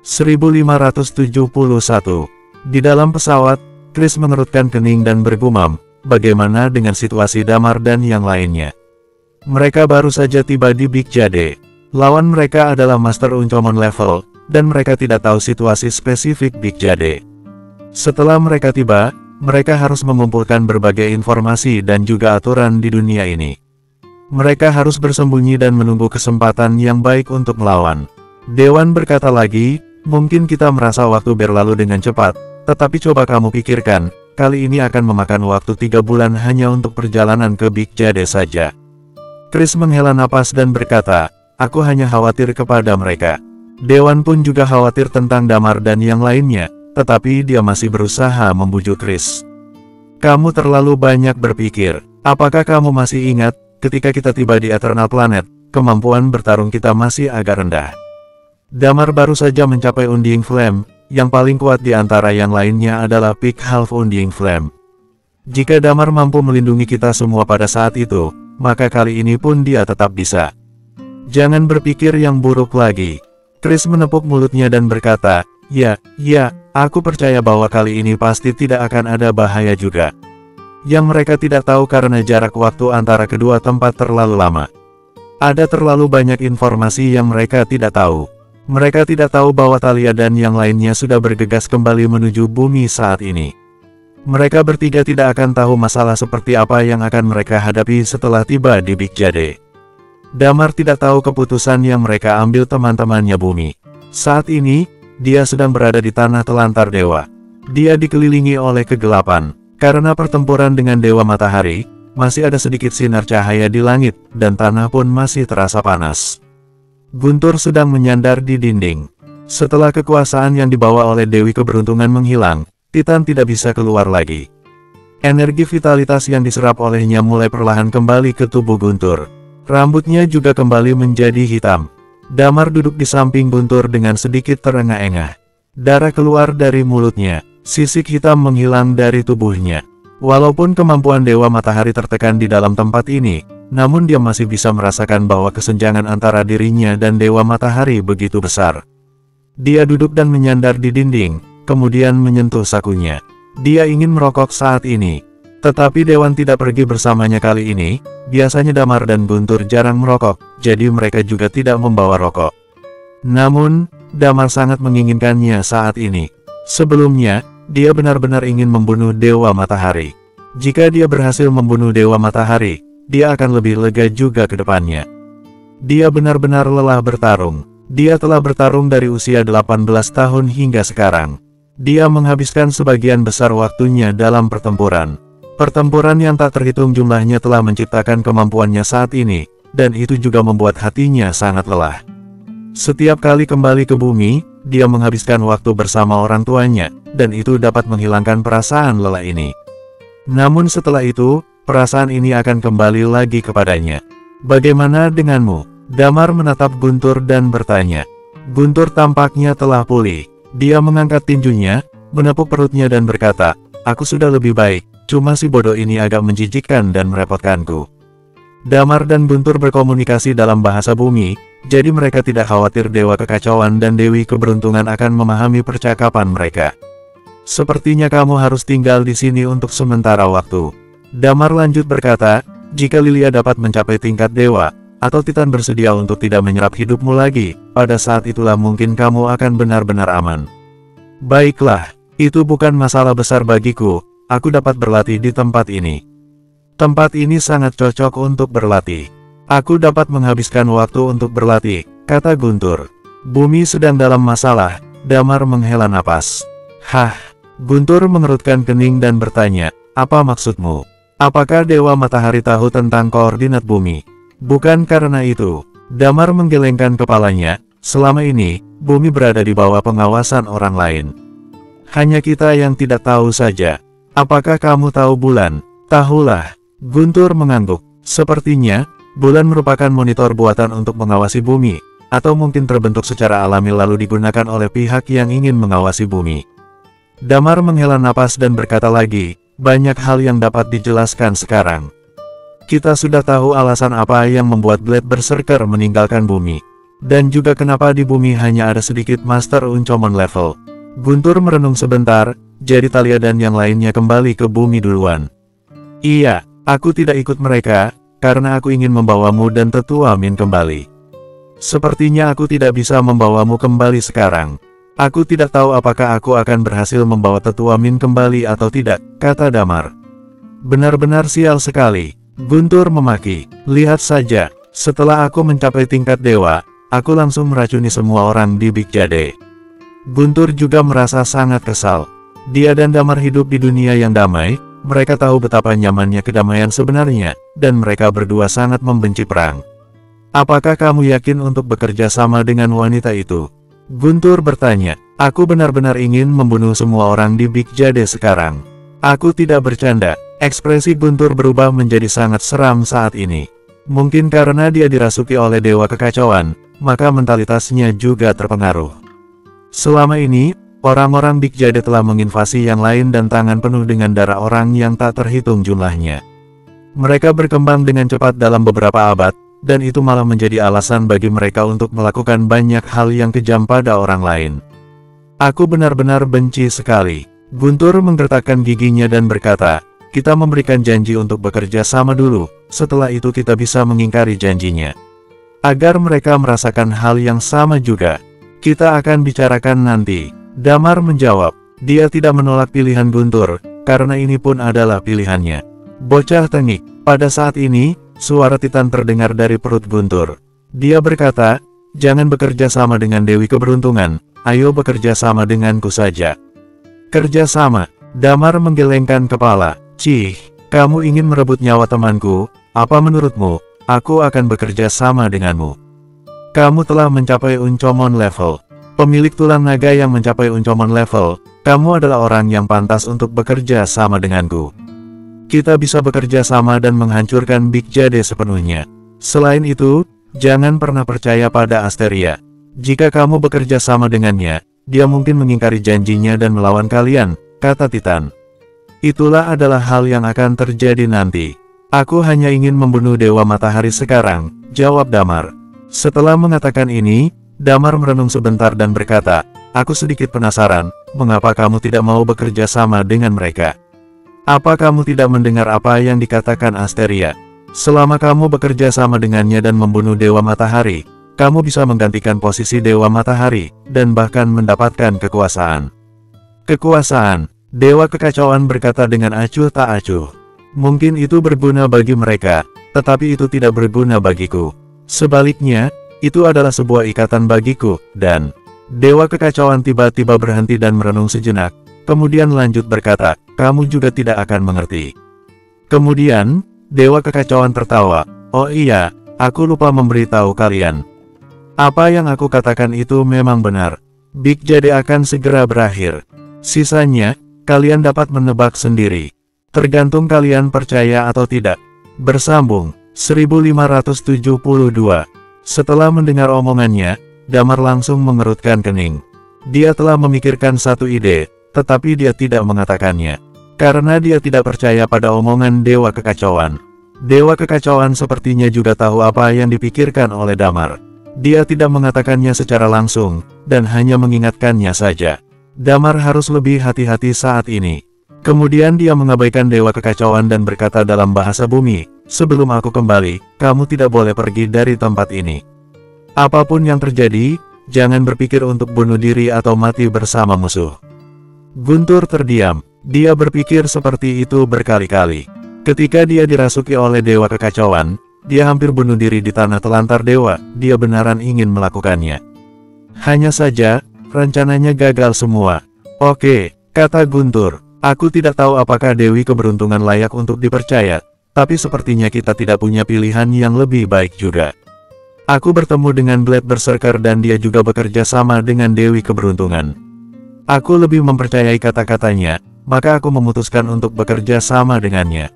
1571. Di dalam pesawat, Chris mengerutkan kening dan bergumam, bagaimana dengan situasi Damar dan yang lainnya. Mereka baru saja tiba di Big Jade. Lawan mereka adalah Master Uncommon level, dan mereka tidak tahu situasi spesifik Big Jade. Setelah mereka tiba, mereka harus mengumpulkan berbagai informasi dan juga aturan di dunia ini. Mereka harus bersembunyi dan menunggu kesempatan yang baik untuk melawan. Dewan berkata lagi, mungkin kita merasa waktu berlalu dengan cepat, tetapi coba kamu pikirkan, kali ini akan memakan waktu 3 bulan hanya untuk perjalanan ke Big Jade saja. Chris menghela napas dan berkata, aku hanya khawatir kepada mereka. Dewan pun juga khawatir tentang Damar dan yang lainnya, tetapi dia masih berusaha membujuk Chris. Kamu terlalu banyak berpikir. Apakah kamu masih ingat, ketika kita tiba di Eternal Planet, kemampuan bertarung kita masih agak rendah. Damar baru saja mencapai Undying Flame, yang paling kuat di antara yang lainnya adalah Peak Half Undying Flame. Jika Damar mampu melindungi kita semua pada saat itu, maka kali ini pun dia tetap bisa. Jangan berpikir yang buruk lagi. Chris menepuk mulutnya dan berkata, ya, aku percaya bahwa kali ini pasti tidak akan ada bahaya juga. Yang mereka tidak tahu karena jarak waktu antara kedua tempat terlalu lama. Ada terlalu banyak informasi yang mereka tidak tahu. Mereka tidak tahu bahwa Thalia dan yang lainnya sudah bergegas kembali menuju bumi saat ini. Mereka bertiga tidak akan tahu masalah seperti apa yang akan mereka hadapi setelah tiba di Big Jade. Damar tidak tahu keputusan yang mereka ambil teman-temannya bumi. Saat ini, dia sedang berada di tanah telantar dewa. Dia dikelilingi oleh kegelapan. Karena pertempuran dengan Dewa Matahari, masih ada sedikit sinar cahaya di langit, dan tanah pun masih terasa panas. Guntur sedang menyandar di dinding. Setelah kekuasaan yang dibawa oleh Dewi Keberuntungan menghilang, Titan tidak bisa keluar lagi. Energi vitalitas yang diserap olehnya mulai perlahan kembali ke tubuh Guntur. Rambutnya juga kembali menjadi hitam. Damar duduk di samping Guntur dengan sedikit terengah-engah. Darah keluar dari mulutnya, sisik hitam menghilang dari tubuhnya. Walaupun kemampuan Dewa Matahari tertekan di dalam tempat ini, namun dia masih bisa merasakan bahwa kesenjangan antara dirinya dan Dewa Matahari begitu besar. Dia duduk dan menyandar di dinding, kemudian menyentuh sakunya. Dia ingin merokok saat ini. Tetapi Dewan tidak pergi bersamanya kali ini. Biasanya Damar dan Guntur jarang merokok, jadi mereka juga tidak membawa rokok. Namun, Damar sangat menginginkannya saat ini. Sebelumnya, dia benar-benar ingin membunuh Dewa Matahari. Jika dia berhasil membunuh Dewa Matahari, dia akan lebih lega juga ke depannya. Dia benar-benar lelah bertarung. Dia telah bertarung dari usia 18 tahun hingga sekarang. Dia menghabiskan sebagian besar waktunya dalam pertempuran. Pertempuran yang tak terhitung jumlahnya telah menciptakan kemampuannya saat ini, dan itu juga membuat hatinya sangat lelah. Setiap kali kembali ke bumi, dia menghabiskan waktu bersama orang tuanya, dan itu dapat menghilangkan perasaan lelah ini. Namun setelah itu, perasaan ini akan kembali lagi kepadanya. Bagaimana denganmu? Damar menatap Guntur dan bertanya. Guntur tampaknya telah pulih. Dia mengangkat tinjunya, menepuk perutnya dan berkata, aku sudah lebih baik, cuma si bodoh ini agak menjijikkan dan merepotkanku. Damar dan Guntur berkomunikasi dalam bahasa bumi, jadi mereka tidak khawatir Dewa Kekacauan dan Dewi Keberuntungan akan memahami percakapan mereka. Sepertinya kamu harus tinggal di sini untuk sementara waktu. Damar lanjut berkata, jika Lilia dapat mencapai tingkat dewa, atau Titan bersedia untuk tidak menyerap hidupmu lagi, pada saat itulah mungkin kamu akan benar-benar aman. Baiklah, itu bukan masalah besar bagiku, aku dapat berlatih di tempat ini. Tempat ini sangat cocok untuk berlatih. Aku dapat menghabiskan waktu untuk berlatih, kata Guntur. Bumi sedang dalam masalah, Damar menghela napas. Hah, Guntur mengerutkan kening dan bertanya, apa maksudmu? Apakah Dewa Matahari tahu tentang koordinat bumi? Bukan karena itu. Damar menggelengkan kepalanya, selama ini, bumi berada di bawah pengawasan orang lain. Hanya kita yang tidak tahu saja. Apakah kamu tahu bulan? Tahulah. Guntur mengangguk. Sepertinya, bulan merupakan monitor buatan untuk mengawasi bumi, atau mungkin terbentuk secara alami lalu digunakan oleh pihak yang ingin mengawasi bumi. Damar menghela napas dan berkata lagi, banyak hal yang dapat dijelaskan sekarang. Kita sudah tahu alasan apa yang membuat Blade Berserker meninggalkan bumi. Dan juga kenapa di bumi hanya ada sedikit Master Uncomon level. Guntur merenung sebentar, jadi Thalia dan yang lainnya kembali ke bumi duluan. Iya, aku tidak ikut mereka, karena aku ingin membawamu dan Tetua Min kembali. Sepertinya aku tidak bisa membawamu kembali sekarang. Aku tidak tahu apakah aku akan berhasil membawa Tetua Min kembali atau tidak, kata Damar. Benar-benar sial sekali. Guntur memaki. Lihat saja, setelah aku mencapai tingkat dewa, aku langsung meracuni semua orang di Big Jade. Guntur juga merasa sangat kesal. Dia dan Damar hidup di dunia yang damai, mereka tahu betapa nyamannya kedamaian sebenarnya, dan mereka berdua sangat membenci perang. Apakah kamu yakin untuk bekerja sama dengan wanita itu? Guntur bertanya. Aku benar-benar ingin membunuh semua orang di Big Jade sekarang. Aku tidak bercanda. Ekspresi Guntur berubah menjadi sangat seram saat ini. Mungkin karena dia dirasuki oleh Dewa Kekacauan, maka mentalitasnya juga terpengaruh. Selama ini, orang-orang Big Jade telah menginvasi yang lain dan tangan penuh dengan darah orang yang tak terhitung jumlahnya. Mereka berkembang dengan cepat dalam beberapa abad, dan itu malah menjadi alasan bagi mereka untuk melakukan banyak hal yang kejam pada orang lain. Aku benar-benar benci sekali. Guntur menggertakkan giginya dan berkata, kita memberikan janji untuk bekerja sama dulu, setelah itu kita bisa mengingkari janjinya. Agar mereka merasakan hal yang sama juga. Kita akan bicarakan nanti. Damar menjawab. Dia tidak menolak pilihan Guntur, karena ini pun adalah pilihannya. Bocah tengik. Pada saat ini, suara Titan terdengar dari perut Guntur. Dia berkata, jangan bekerja sama dengan Dewi Keberuntungan, ayo bekerja sama denganku saja. Kerja sama. Damar menggelengkan kepala. Cih, kamu ingin merebut nyawa temanku, apa menurutmu, aku akan bekerja sama denganmu. Kamu telah mencapai Uncomon level. Pemilik tulang naga yang mencapai Uncomon level, kamu adalah orang yang pantas untuk bekerja sama denganku. Kita bisa bekerja sama dan menghancurkan Big Jade sepenuhnya. Selain itu, jangan pernah percaya pada Asteria. Jika kamu bekerja sama dengannya, dia mungkin mengingkari janjinya dan melawan kalian, kata Titan. Itulah adalah hal yang akan terjadi nanti. Aku hanya ingin membunuh Dewa Matahari sekarang, jawab Damar. Setelah mengatakan ini, Damar merenung sebentar dan berkata, aku sedikit penasaran, mengapa kamu tidak mau bekerja sama dengan mereka? Apa kamu tidak mendengar apa yang dikatakan Asteria? Selama kamu bekerja sama dengannya dan membunuh Dewa Matahari, kamu bisa menggantikan posisi Dewa Matahari, dan bahkan mendapatkan kekuasaan. Kekuasaan, Dewa Kekacauan berkata dengan acuh tak acuh. Mungkin itu berguna bagi mereka, tetapi itu tidak berguna bagiku. Sebaliknya, itu adalah sebuah ikatan bagiku, dan Dewa Kekacauan tiba-tiba berhenti dan merenung sejenak, kemudian lanjut berkata, kamu juga tidak akan mengerti. Kemudian, Dewa Kekacauan tertawa, oh iya, aku lupa memberitahu kalian. Apa yang aku katakan itu memang benar. Big Jade akan segera berakhir. Sisanya, kalian dapat menebak sendiri. Tergantung kalian percaya atau tidak. Bersambung. 1572. Setelah mendengar omongannya, Damar langsung mengerutkan kening. Dia telah memikirkan satu ide, tetapi dia tidak mengatakannya. Karena dia tidak percaya pada omongan Dewa Kekacauan. Dewa Kekacauan sepertinya juga tahu apa yang dipikirkan oleh Damar. Dia tidak mengatakannya secara langsung, dan hanya mengingatkannya saja. Damar harus lebih hati-hati saat ini. Kemudian dia mengabaikan Dewa Kekacauan dan berkata dalam bahasa bumi, sebelum aku kembali, kamu tidak boleh pergi dari tempat ini. Apapun yang terjadi, jangan berpikir untuk bunuh diri atau mati bersama musuh. Guntur terdiam, dia berpikir seperti itu berkali-kali. Ketika dia dirasuki oleh Dewa Kekacauan, dia hampir bunuh diri di tanah telantar dewa, dia benaran ingin melakukannya. Hanya saja, rencananya gagal semua. Oke, kata Guntur. Aku tidak tahu apakah Dewi Keberuntungan layak untuk dipercaya, tapi sepertinya kita tidak punya pilihan yang lebih baik juga. Aku bertemu dengan Blade Berserker dan dia juga bekerja sama dengan Dewi Keberuntungan. Aku lebih mempercayai kata-katanya, maka aku memutuskan untuk bekerja sama dengannya.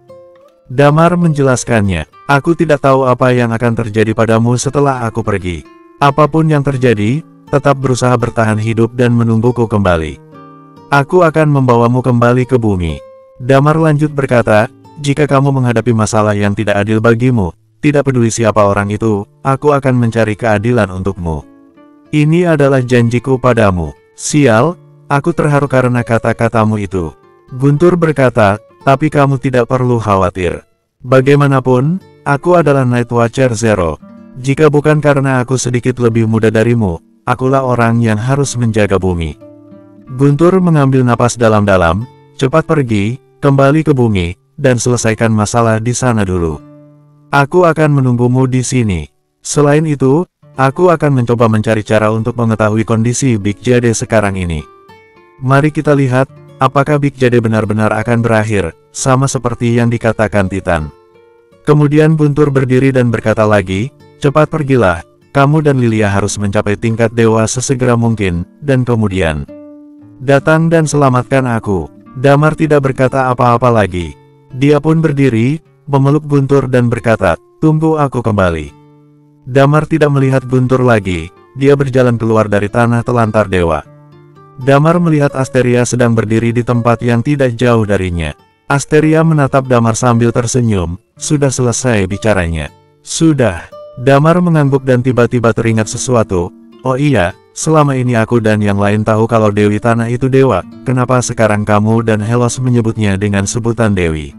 Damar menjelaskannya, aku tidak tahu apa yang akan terjadi padamu setelah aku pergi. Apapun yang terjadi, tetap berusaha bertahan hidup dan menungguku kembali. Aku akan membawamu kembali ke bumi. Damar lanjut berkata, jika kamu menghadapi masalah yang tidak adil bagimu, tidak peduli siapa orang itu, aku akan mencari keadilan untukmu. Ini adalah janjiku padamu. Sial, aku terharu karena kata-katamu itu. Guntur berkata, tapi kamu tidak perlu khawatir. Bagaimanapun, aku adalah Night Watcher Zero. Jika bukan karena aku sedikit lebih muda darimu, akulah orang yang harus menjaga bumi. Guntur mengambil napas dalam-dalam, cepat pergi, kembali ke bumi, dan selesaikan masalah di sana dulu. Aku akan menunggumu di sini. Selain itu, aku akan mencoba mencari cara untuk mengetahui kondisi Big Jade sekarang ini. Mari kita lihat, apakah Big Jade benar-benar akan berakhir, sama seperti yang dikatakan Titan. Kemudian Guntur berdiri dan berkata lagi, cepat pergilah, kamu dan Lilia harus mencapai tingkat dewa sesegera mungkin, dan kemudian datang dan selamatkan aku. Damar tidak berkata apa-apa lagi. Dia pun berdiri, memeluk Guntur dan berkata, tunggu aku kembali. Damar tidak melihat Guntur lagi, dia berjalan keluar dari tanah telantar dewa. Damar melihat Asteria sedang berdiri di tempat yang tidak jauh darinya. Asteria menatap Damar sambil tersenyum, sudah selesai bicaranya. Sudah. Damar mengangguk dan tiba-tiba teringat sesuatu. Oh iya, selama ini aku dan yang lain tahu kalau Dewi Tanah itu dewa, kenapa sekarang kamu dan Helos menyebutnya dengan sebutan Dewi?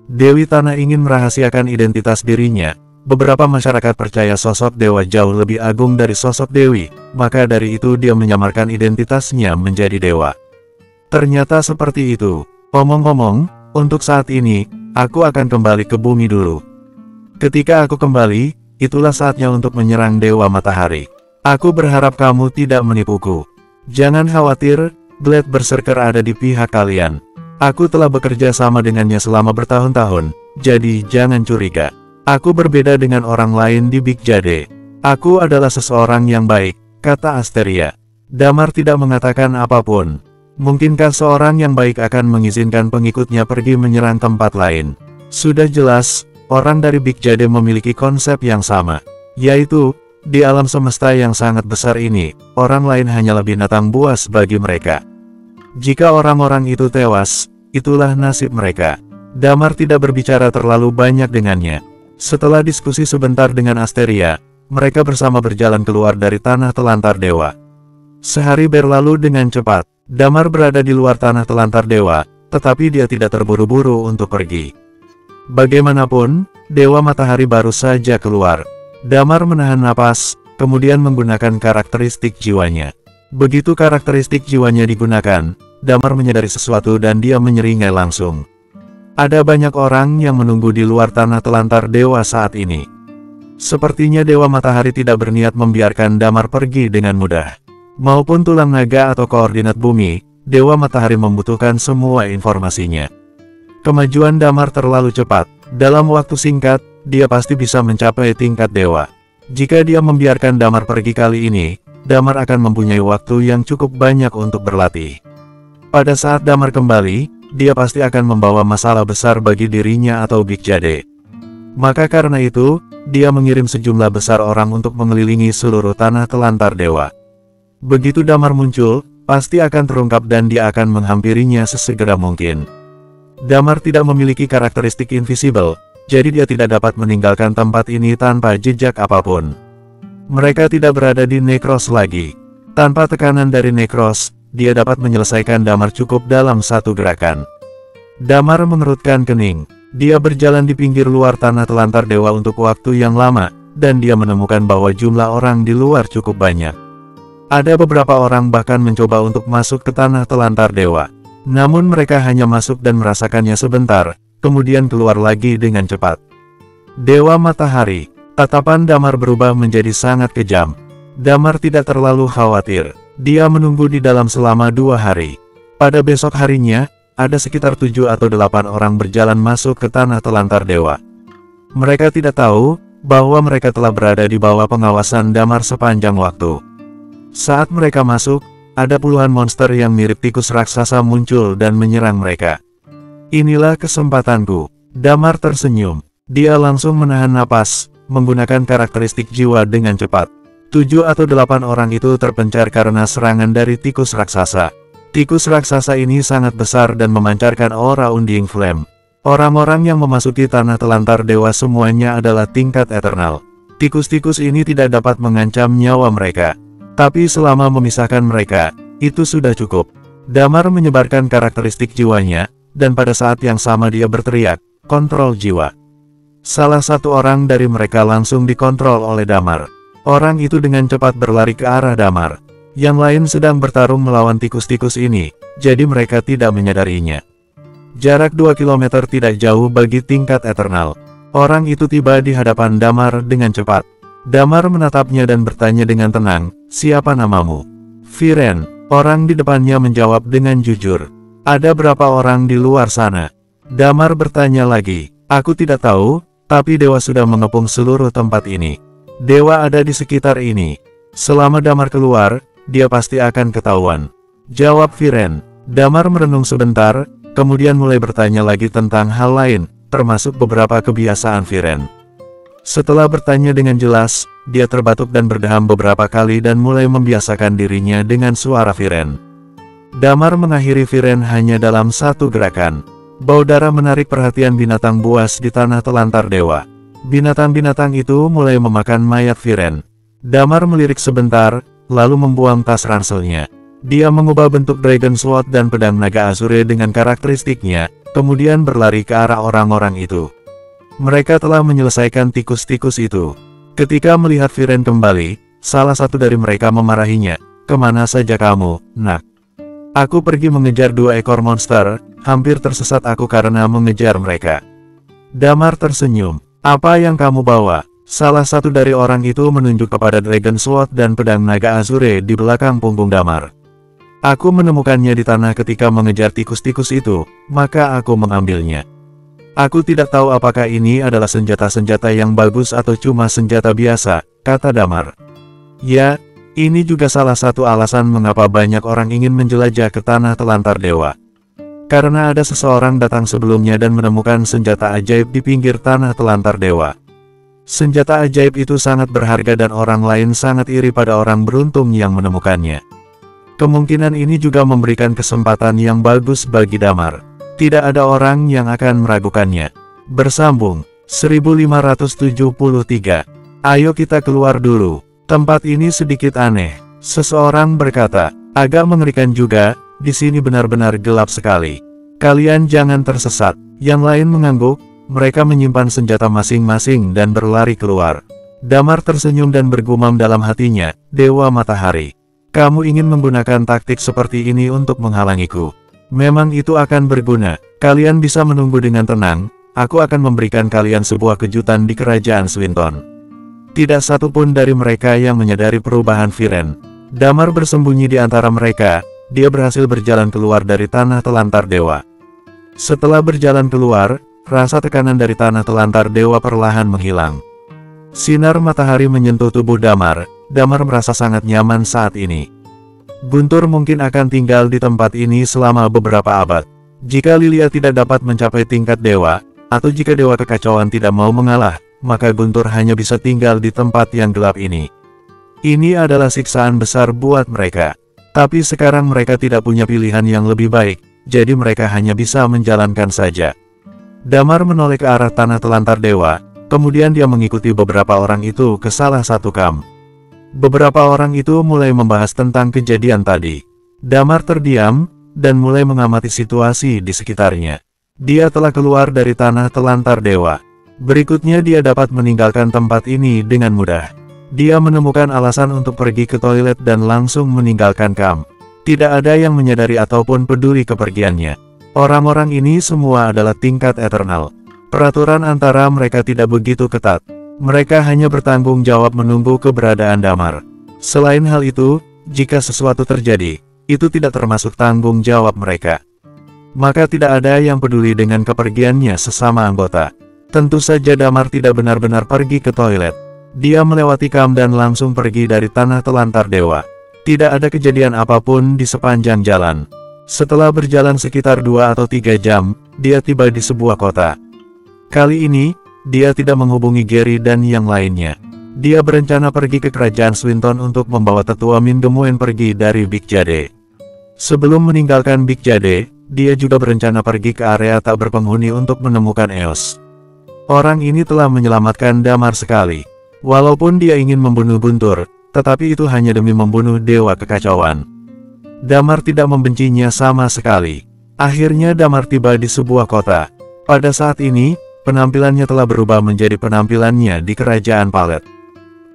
Dewi Tanah ingin merahasiakan identitas dirinya. Beberapa masyarakat percaya sosok dewa jauh lebih agung dari sosok Dewi, maka dari itu dia menyamarkan identitasnya menjadi dewa. Ternyata seperti itu. Omong-omong, untuk saat ini, aku akan kembali ke bumi dulu. Ketika aku kembali, itulah saatnya untuk menyerang Dewa Matahari. Aku berharap kamu tidak menipuku. Jangan khawatir, Blade Berserker ada di pihak kalian. Aku telah bekerja sama dengannya selama bertahun-tahun, jadi jangan curiga. Aku berbeda dengan orang lain di Big Jade. Aku adalah seseorang yang baik, kata Asteria. Damar tidak mengatakan apapun. Mungkinkah seorang yang baik akan mengizinkan pengikutnya pergi menyerang tempat lain? Sudah jelas, orang dari Big Jade memiliki konsep yang sama, yaitu, di alam semesta yang sangat besar ini, orang lain hanyalah binatang buas bagi mereka. Jika orang-orang itu tewas, itulah nasib mereka. Damar tidak berbicara terlalu banyak dengannya. Setelah diskusi sebentar dengan Asteria, mereka bersama berjalan keluar dari tanah telantar dewa. Sehari berlalu dengan cepat. Damar berada di luar tanah telantar dewa, tetapi dia tidak terburu-buru untuk pergi. Bagaimanapun, Dewa Matahari baru saja keluar. Damar menahan napas, kemudian menggunakan karakteristik jiwanya. Begitu karakteristik jiwanya digunakan, Damar menyadari sesuatu dan dia menyeringai langsung. Ada banyak orang yang menunggu di luar tanah telantar dewa saat ini. Sepertinya Dewa Matahari tidak berniat membiarkan Damar pergi dengan mudah. Maupun tulang naga atau koordinat bumi, Dewa Matahari membutuhkan semua informasinya. Kemajuan Damar terlalu cepat. Dalam waktu singkat, dia pasti bisa mencapai tingkat dewa. Jika dia membiarkan Damar pergi kali ini, Damar akan mempunyai waktu yang cukup banyak untuk berlatih. Pada saat Damar kembali, dia pasti akan membawa masalah besar bagi dirinya atau Big Jade. Maka karena itu, dia mengirim sejumlah besar orang untuk mengelilingi seluruh tanah telantar dewa. Begitu Damar muncul, pasti akan terungkap dan dia akan menghampirinya sesegera mungkin. Damar tidak memiliki karakteristik invisible, jadi dia tidak dapat meninggalkan tempat ini tanpa jejak apapun. Mereka tidak berada di Necros lagi. Tanpa tekanan dari Necros, dia dapat menyelesaikan Damar cukup dalam satu gerakan. Damar mengerutkan kening. Dia berjalan di pinggir luar tanah telantar dewa untuk waktu yang lama, dan dia menemukan bahwa jumlah orang di luar cukup banyak. Ada beberapa orang bahkan mencoba untuk masuk ke tanah telantar dewa. Namun mereka hanya masuk dan merasakannya sebentar, kemudian keluar lagi dengan cepat. Dewa Matahari. Tatapan Damar berubah menjadi sangat kejam. Damar tidak terlalu khawatir. Dia menunggu di dalam selama 2 hari. Pada besok harinya, ada sekitar 7 atau 8 orang berjalan masuk ke tanah telantar dewa. Mereka tidak tahu bahwa mereka telah berada di bawah pengawasan Damar sepanjang waktu. Saat mereka masuk, ada puluhan monster yang mirip tikus raksasa muncul dan menyerang mereka. Inilah kesempatanku. Damar tersenyum. Dia langsung menahan napas, menggunakan karakteristik jiwa dengan cepat. 7 atau 8 orang itu terpencar karena serangan dari tikus raksasa. Tikus raksasa ini sangat besar dan memancarkan aura Undying Flame. Orang-orang yang memasuki tanah telantar dewa semuanya adalah tingkat eternal. Tikus-tikus ini tidak dapat mengancam nyawa mereka. Tapi selama memisahkan mereka, itu sudah cukup. Damar menyebarkan karakteristik jiwanya, dan pada saat yang sama dia berteriak, kontrol jiwa. Salah satu orang dari mereka langsung dikontrol oleh Damar. Orang itu dengan cepat berlari ke arah Damar. Yang lain sedang bertarung melawan tikus-tikus ini, jadi mereka tidak menyadarinya. Jarak 2 km tidak jauh bagi tingkat eternal. Orang itu tiba di hadapan Damar dengan cepat. Damar menatapnya dan bertanya dengan tenang, siapa namamu? Viren. Orang di depannya menjawab dengan jujur. Ada berapa orang di luar sana? Damar bertanya lagi. Aku tidak tahu, tapi dewa sudah mengepung seluruh tempat ini. Dewa ada di sekitar ini. Selama Damar keluar, dia pasti akan ketahuan. Jawab Viren. Damar merenung sebentar, kemudian mulai bertanya lagi tentang hal lain, termasuk beberapa kebiasaan Viren. Setelah bertanya dengan jelas, dia terbatuk dan berdeham beberapa kali dan mulai membiasakan dirinya dengan suara Viren. Damar mengakhiri Viren hanya dalam satu gerakan. Bau darah menarik perhatian binatang buas di tanah telantar dewa. Binatang-binatang itu mulai memakan mayat Viren. Damar melirik sebentar, lalu membuang tas ranselnya. Dia mengubah bentuk Dragon Sword dan pedang naga Azure dengan karakteristiknya, kemudian berlari ke arah orang-orang itu. Mereka telah menyelesaikan tikus-tikus itu. Ketika melihat Viren kembali, salah satu dari mereka memarahinya, "Kemana saja kamu, nak? Aku pergi mengejar 2 ekor monster, hampir tersesat aku karena mengejar mereka." Damar tersenyum. "Apa yang kamu bawa?" Salah satu dari orang itu menunjuk kepada Dragon Sword dan pedang naga Azure di belakang punggung Damar. "Aku menemukannya di tanah ketika mengejar tikus-tikus itu, maka aku mengambilnya. Aku tidak tahu apakah ini adalah senjata-senjata yang bagus atau cuma senjata biasa," kata Damar. "Ya, ini juga salah satu alasan mengapa banyak orang ingin menjelajah ke tanah telantar dewa. Karena ada seseorang datang sebelumnya dan menemukan senjata ajaib di pinggir tanah telantar dewa. Senjata ajaib itu sangat berharga dan orang lain sangat iri pada orang beruntung yang menemukannya. Kemungkinan ini juga memberikan kesempatan yang bagus bagi Damar. Tidak ada orang yang akan meragukannya." Bersambung 1573. "Ayo kita keluar dulu. Tempat ini sedikit aneh," seseorang berkata. "Agak mengerikan juga, di sini benar-benar gelap sekali. Kalian jangan tersesat." Yang lain mengangguk, mereka menyimpan senjata masing-masing dan berlari keluar. Damar tersenyum dan bergumam dalam hatinya, "Dewa Matahari, kamu ingin menggunakan taktik seperti ini untuk menghalangiku. Memang itu akan berguna. Kalian bisa menunggu dengan tenang, aku akan memberikan kalian sebuah kejutan di kerajaan Swinton." Tidak satu pun dari mereka yang menyadari perubahan Viren. Damar bersembunyi di antara mereka, dia berhasil berjalan keluar dari tanah telantar dewa. Setelah berjalan keluar, rasa tekanan dari tanah telantar dewa perlahan menghilang. Sinar matahari menyentuh tubuh Damar. Damar merasa sangat nyaman saat ini. Guntur mungkin akan tinggal di tempat ini selama beberapa abad. Jika Lilia tidak dapat mencapai tingkat dewa, atau jika dewa kekacauan tidak mau mengalah, maka Guntur hanya bisa tinggal di tempat yang gelap ini. Ini adalah siksaan besar buat mereka. Tapi sekarang mereka tidak punya pilihan yang lebih baik, jadi mereka hanya bisa menjalankan saja. Damar menoleh ke arah tanah telantar dewa, kemudian dia mengikuti beberapa orang itu ke salah satu kamp. Beberapa orang itu mulai membahas tentang kejadian tadi. Damar terdiam, dan mulai mengamati situasi di sekitarnya. Dia telah keluar dari tanah telantar dewa. Berikutnya dia dapat meninggalkan tempat ini dengan mudah. Dia menemukan alasan untuk pergi ke toilet dan langsung meninggalkan kamp. Tidak ada yang menyadari ataupun peduli kepergiannya. Orang-orang ini semua adalah tingkat eternal. Peraturan antara mereka tidak begitu ketat. Mereka hanya bertanggung jawab menunggu keberadaan Damar. Selain hal itu, jika sesuatu terjadi, itu tidak termasuk tanggung jawab mereka. Maka tidak ada yang peduli dengan kepergiannya sesama anggota. Tentu saja Damar tidak benar-benar pergi ke toilet. Dia melewati kamp dan langsung pergi dari tanah telantar dewa. Tidak ada kejadian apapun di sepanjang jalan. Setelah berjalan sekitar 2 atau 3 jam, dia tiba di sebuah kota. Kali ini, dia tidak menghubungi Gary dan yang lainnya. Dia berencana pergi ke kerajaan Swinton untuk membawa tetua Min Gemuen pergi dari Big Jade. Sebelum meninggalkan Big Jade, dia juga berencana pergi ke area tak berpenghuni untuk menemukan Eos. Orang ini telah menyelamatkan Damar sekali. Walaupun dia ingin membunuh Guntur, tetapi itu hanya demi membunuh Dewa Kekacauan. Damar tidak membencinya sama sekali. Akhirnya Damar tiba di sebuah kota. Pada saat ini, penampilannya telah berubah menjadi penampilannya di Kerajaan Palet.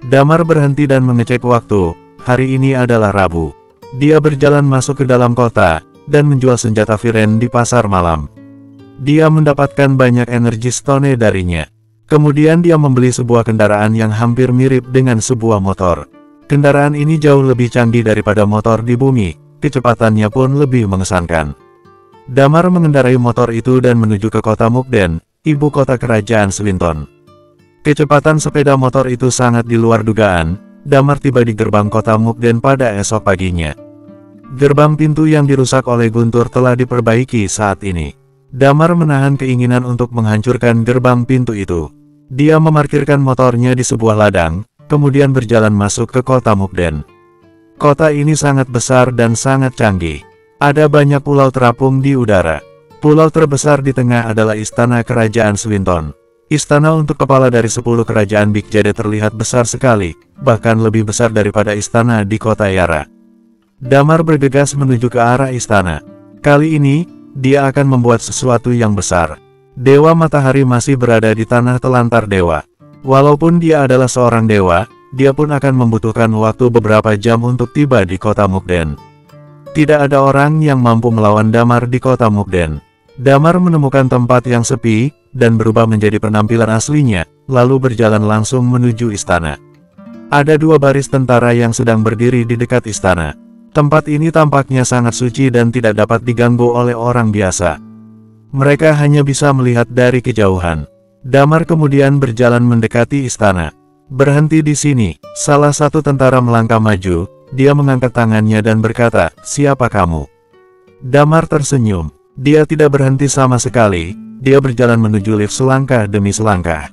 Damar berhenti dan mengecek waktu. Hari ini adalah Rabu. Dia berjalan masuk ke dalam kota, dan menjual senjata Viren di pasar malam. Dia mendapatkan banyak energi stone darinya. Kemudian dia membeli sebuah kendaraan yang hampir mirip dengan sebuah motor. Kendaraan ini jauh lebih canggih daripada motor di bumi, kecepatannya pun lebih mengesankan. Damar mengendarai motor itu dan menuju ke kota Mukden, ibu kota kerajaan Swinton. Kecepatan sepeda motor itu sangat di luar dugaan. Damar tiba di gerbang kota Mukden pada esok paginya. Gerbang pintu yang dirusak oleh Guntur telah diperbaiki saat ini. Damar menahan keinginan untuk menghancurkan gerbang pintu itu. Dia memarkirkan motornya di sebuah ladang, kemudian berjalan masuk ke kota Mukden. Kota ini sangat besar dan sangat canggih. Ada banyak pulau terapung di udara. Pulau terbesar di tengah adalah istana kerajaan Swinton. Istana untuk kepala dari 10 kerajaan Big Jade terlihat besar sekali, bahkan lebih besar daripada istana di kota Yara. Damar bergegas menuju ke arah istana. Kali ini, dia akan membuat sesuatu yang besar. Dewa Matahari masih berada di tanah telantar dewa. Walaupun dia adalah seorang dewa, dia pun akan membutuhkan waktu beberapa jam untuk tiba di kota Mukden. Tidak ada orang yang mampu melawan Damar di kota Mukden. Damar menemukan tempat yang sepi, dan berubah menjadi penampilan aslinya, lalu berjalan langsung menuju istana. Ada 2 baris tentara yang sedang berdiri di dekat istana. Tempat ini tampaknya sangat suci dan tidak dapat diganggu oleh orang biasa. Mereka hanya bisa melihat dari kejauhan. Damar kemudian berjalan mendekati istana. Berhenti di sini, salah satu tentara melangkah maju, dia mengangkat tangannya dan berkata, "Siapa kamu?" Damar tersenyum. Dia tidak berhenti sama sekali, dia berjalan menuju lift selangkah demi selangkah.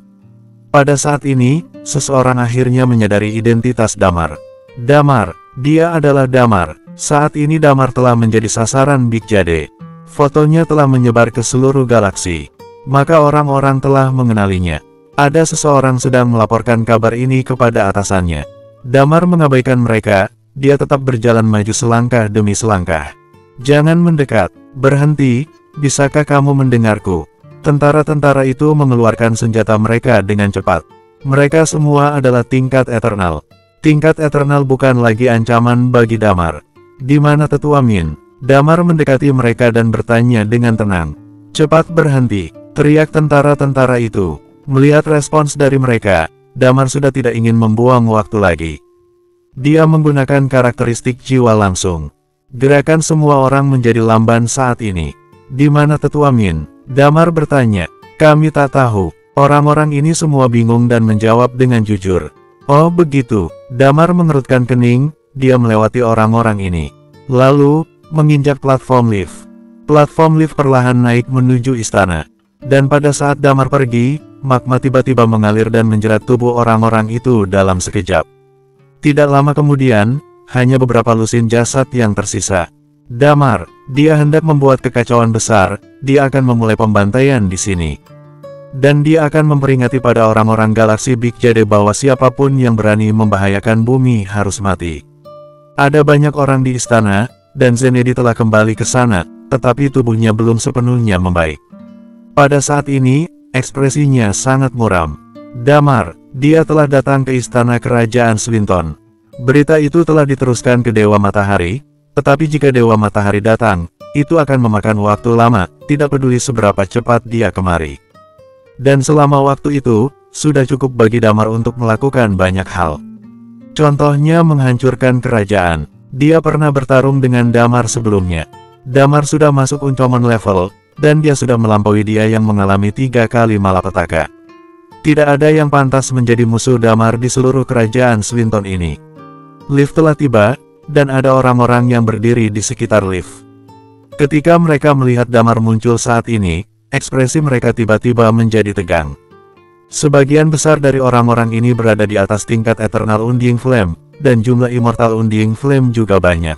Pada saat ini, seseorang akhirnya menyadari identitas Damar. Damar, dia adalah Damar. Saat ini Damar telah menjadi sasaran Big Jade. Fotonya telah menyebar ke seluruh galaksi. Maka orang-orang telah mengenalinya. Ada seseorang sedang melaporkan kabar ini kepada atasannya. Damar mengabaikan mereka, dia tetap berjalan maju selangkah demi selangkah. "Jangan mendekat, berhenti, bisakah kamu mendengarku?" Tentara-tentara itu mengeluarkan senjata mereka dengan cepat. Mereka semua adalah tingkat eternal. Tingkat eternal bukan lagi ancaman bagi Damar. "Di mana Tetua Min?" Damar mendekati mereka dan bertanya dengan tenang. "Cepat berhenti," teriak tentara-tentara itu. Melihat respons dari mereka, Damar sudah tidak ingin membuang waktu lagi. Dia menggunakan karakteristik jiwa langsung. Gerakan semua orang menjadi lamban saat ini. "Di mana Tetua Min?" Damar bertanya. "Kami tak tahu." Orang-orang ini semua bingung dan menjawab dengan jujur. "Oh begitu." Damar mengerutkan kening, dia melewati orang-orang ini. Lalu, menginjak platform lift. Platform lift perlahan naik menuju istana. Dan pada saat Damar pergi, magma tiba-tiba mengalir dan menjerat tubuh orang-orang itu dalam sekejap. Tidak lama kemudian, hanya beberapa lusin jasad yang tersisa. Damar, dia hendak membuat kekacauan besar, dia akan memulai pembantaian di sini. Dan dia akan memperingati pada orang-orang galaksi Big Jade bahwa siapapun yang berani membahayakan bumi harus mati. Ada banyak orang di istana, dan Zenedi telah kembali ke sana, tetapi tubuhnya belum sepenuhnya membaik. Pada saat ini, ekspresinya sangat muram. Damar, dia telah datang ke istana kerajaan Swinton. Berita itu telah diteruskan ke Dewa Matahari, tetapi jika Dewa Matahari datang, itu akan memakan waktu lama, tidak peduli seberapa cepat dia kemari. Dan selama waktu itu, sudah cukup bagi Damar untuk melakukan banyak hal. Contohnya menghancurkan kerajaan. Dia pernah bertarung dengan Damar sebelumnya. Damar sudah masuk Uncommon level, dan dia sudah melampaui dia yang mengalami 3 kali malapetaka. Tidak ada yang pantas menjadi musuh Damar di seluruh kerajaan Swinton ini. Lift telah tiba, dan ada orang-orang yang berdiri di sekitar lift. Ketika mereka melihat Damar muncul saat ini, ekspresi mereka tiba-tiba menjadi tegang. Sebagian besar dari orang-orang ini berada di atas tingkat Eternal Undying Flame, dan jumlah Immortal Undying Flame juga banyak.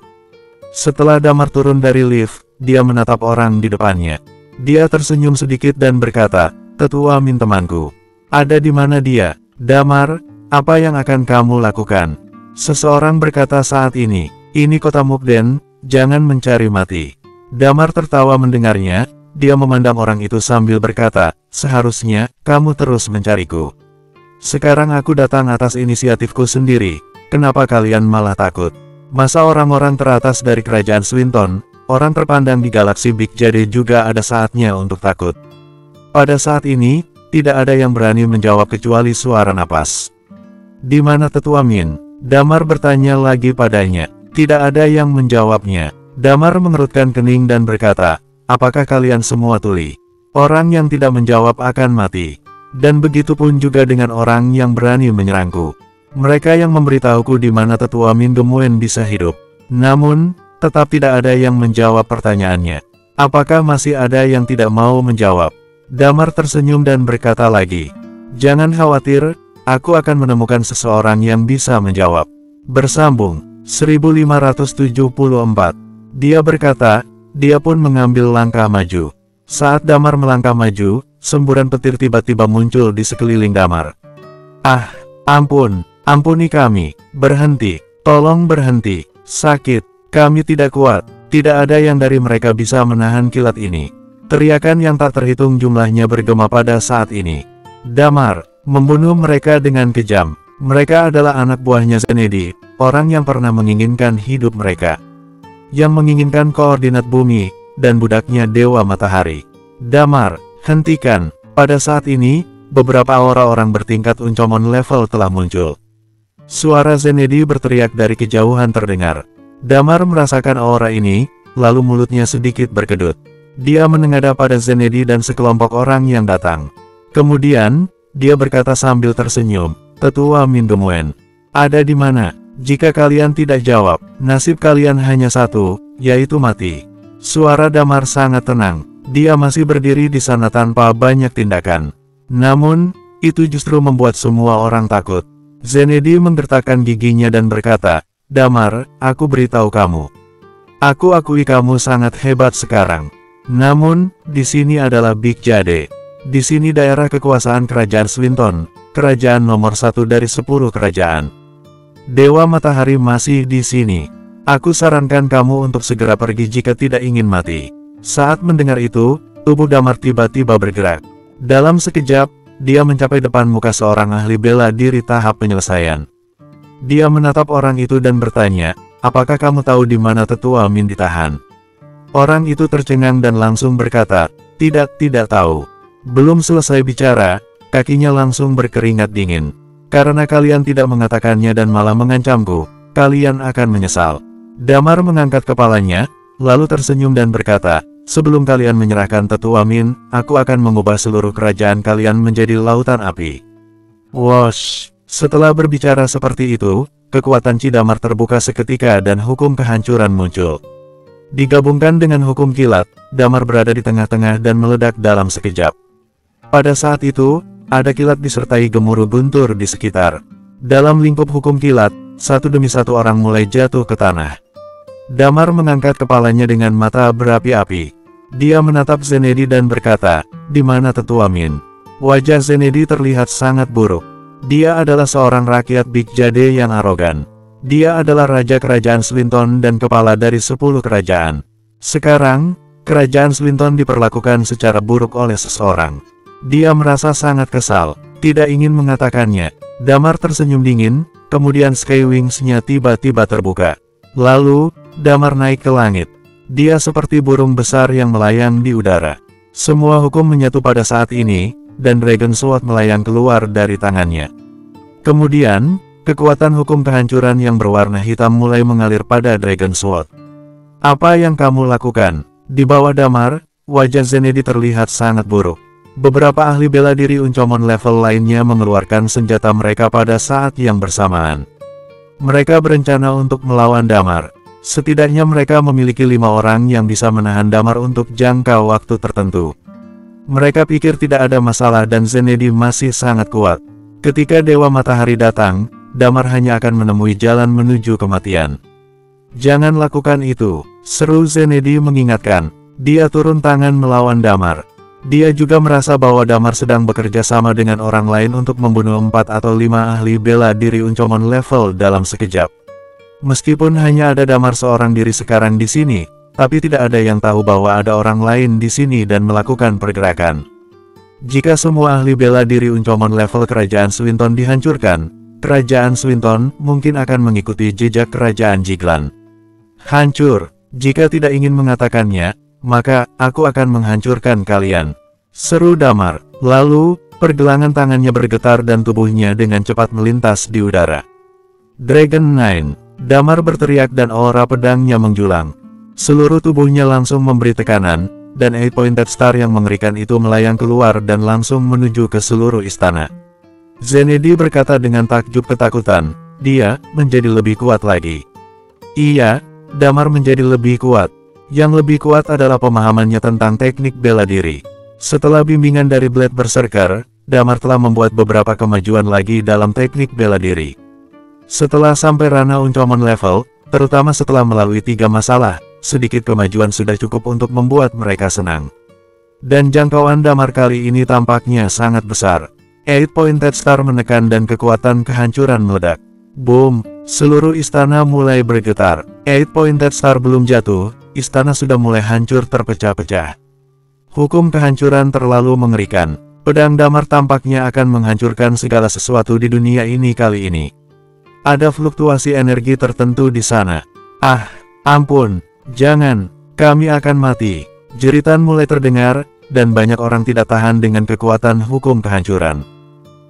Setelah Damar turun dari lift, dia menatap orang di depannya. Dia tersenyum sedikit dan berkata, "Tetua Min temanku. Ada di mana dia? Damar, apa yang akan kamu lakukan?" Seseorang berkata saat ini kota Mukden, jangan mencari mati. Damar tertawa mendengarnya, dia memandang orang itu sambil berkata, "Seharusnya, kamu terus mencariku. Sekarang aku datang atas inisiatifku sendiri, kenapa kalian malah takut? Masa orang-orang teratas dari kerajaan Swinton, orang terpandang di galaksi Big Jade juga ada saatnya untuk takut?" Pada saat ini, tidak ada yang berani menjawab kecuali suara napas. "Di mana Tetua Min?" Damar bertanya lagi padanya. Tidak ada yang menjawabnya. Damar mengerutkan kening dan berkata, "Apakah kalian semua tuli? Orang yang tidak menjawab akan mati. Dan begitu pun juga dengan orang yang berani menyerangku. Mereka yang memberitahuku di mana Tetua Min Gemuen bisa hidup." Namun, tetap tidak ada yang menjawab pertanyaannya. Apakah masih ada yang tidak mau menjawab? Damar tersenyum dan berkata lagi, "Jangan khawatir, aku akan menemukan seseorang yang bisa menjawab." Bersambung 1574. Dia berkata, dia pun mengambil langkah maju. Saat Damar melangkah maju, semburan petir tiba-tiba muncul di sekeliling Damar. "Ah, ampun, ampuni kami, berhenti, tolong berhenti, sakit, kami tidak kuat." Tidak ada yang dari mereka bisa menahan kilat ini. Teriakan yang tak terhitung jumlahnya bergema pada saat ini. Damar membunuh mereka dengan kejam. Mereka adalah anak buahnya Zenedi, orang yang pernah menginginkan hidup mereka. Yang menginginkan koordinat bumi, dan budaknya Dewa Matahari. Damar, hentikan. Pada saat ini, beberapa orang bertingkat uncomon level telah muncul. Suara Zenedi berteriak dari kejauhan terdengar. Damar merasakan aura ini, lalu mulutnya sedikit berkedut. Dia menengadah pada Zenedi dan sekelompok orang yang datang. Kemudian, dia berkata sambil tersenyum, "Tetua Min Gemuen, ada di mana? Jika kalian tidak jawab, nasib kalian hanya satu, yaitu mati." Suara Damar sangat tenang. Dia masih berdiri di sana tanpa banyak tindakan. Namun, itu justru membuat semua orang takut. Zenedi menggertakkan giginya dan berkata, "Damar, aku beritahu kamu. Aku akui kamu sangat hebat sekarang. Namun, di sini adalah Big Jade. Di sini daerah kekuasaan kerajaan Swinton, kerajaan nomor 1 dari 10 kerajaan. Dewa Matahari masih di sini. Aku sarankan kamu untuk segera pergi jika tidak ingin mati." Saat mendengar itu, tubuh Damar tiba-tiba bergerak. Dalam sekejap, dia mencapai depan muka seorang ahli bela diri tahap penyelesaian. Dia menatap orang itu dan bertanya, "Apakah kamu tahu di mana Tetua Min ditahan?" Orang itu tercengang dan langsung berkata, tidak tahu." Belum selesai bicara, kakinya langsung berkeringat dingin. "Karena kalian tidak mengatakannya dan malah mengancamku, kalian akan menyesal." Damar mengangkat kepalanya, lalu tersenyum dan berkata, "Sebelum kalian menyerahkan Tetua Min, aku akan mengubah seluruh kerajaan kalian menjadi lautan api." Wosh! Setelah berbicara seperti itu, kekuatan Chi Damar terbuka seketika dan hukum kehancuran muncul. Digabungkan dengan hukum kilat, Damar berada di tengah-tengah dan meledak dalam sekejap. Pada saat itu, ada kilat disertai gemuruh guntur di sekitar. Dalam lingkup hukum kilat, satu demi satu orang mulai jatuh ke tanah. Damar mengangkat kepalanya dengan mata berapi-api. Dia menatap Zenedi dan berkata, "Di mana Tetua Min?" Wajah Zenedi terlihat sangat buruk. Dia adalah seorang rakyat Big Jade yang arogan. Dia adalah raja kerajaan Swinton dan kepala dari 10 kerajaan. Sekarang, kerajaan Swinton diperlakukan secara buruk oleh seseorang. Dia merasa sangat kesal, tidak ingin mengatakannya. Damar tersenyum dingin, kemudian Skywings-nya tiba-tiba terbuka. Lalu, Damar naik ke langit. Dia seperti burung besar yang melayang di udara. Semua hukum menyatu pada saat ini, dan Dragon Sword melayang keluar dari tangannya. Kemudian, kekuatan hukum kehancuran yang berwarna hitam mulai mengalir pada Dragon Sword. "Apa yang kamu lakukan?" Di bawah Damar, wajah Zenedi terlihat sangat buruk. Beberapa ahli bela diri uncomon level lainnya mengeluarkan senjata mereka pada saat yang bersamaan. Mereka berencana untuk melawan Damar. Setidaknya mereka memiliki 5 orang yang bisa menahan Damar untuk jangka waktu tertentu. Mereka pikir tidak ada masalah dan Zenedi masih sangat kuat. Ketika Dewa Matahari datang, Damar hanya akan menemui jalan menuju kematian. Jangan lakukan itu, seru Zenedi mengingatkan. Dia turun tangan melawan Damar. Dia juga merasa bahwa Damar sedang bekerja sama dengan orang lain untuk membunuh 4 atau 5 ahli bela diri Uncomon level dalam sekejap. Meskipun hanya ada Damar seorang diri sekarang di sini, tapi tidak ada yang tahu bahwa ada orang lain di sini dan melakukan pergerakan. Jika semua ahli bela diri Uncomon level Kerajaan Swinton dihancurkan, Kerajaan Swinton mungkin akan mengikuti jejak Kerajaan Jiglan. Hancur. Jika tidak ingin mengatakannya, maka aku akan menghancurkan kalian, seru Damar. Lalu, pergelangan tangannya bergetar dan tubuhnya dengan cepat melintas di udara. Dragon 9. Damar berteriak dan aura pedangnya menjulang. Seluruh tubuhnya langsung memberi tekanan, dan 8-pointed star yang mengerikan itu melayang keluar dan langsung menuju ke seluruh istana. Zenedi berkata dengan takjub ketakutan, dia menjadi lebih kuat lagi. Iya, Damar menjadi lebih kuat. Yang lebih kuat adalah pemahamannya tentang teknik bela diri. Setelah bimbingan dari Blade Berserker, Damar telah membuat beberapa kemajuan lagi dalam teknik bela diri. Setelah sampai ranah Uncomon level, terutama setelah melalui 3 masalah, sedikit kemajuan sudah cukup untuk membuat mereka senang. Dan jangkauan Damar kali ini tampaknya sangat besar. 8-pointed star menekan dan kekuatan kehancuran meledak. Boom! Seluruh istana mulai bergetar. 8-pointed star belum jatuh, istana sudah mulai hancur terpecah-pecah. Hukum kehancuran terlalu mengerikan. Pedang Damar tampaknya akan menghancurkan segala sesuatu di dunia ini kali ini. Ada fluktuasi energi tertentu di sana. Ah, ampun, jangan, kami akan mati. Jeritan mulai terdengar, dan banyak orang tidak tahan dengan kekuatan hukum kehancuran.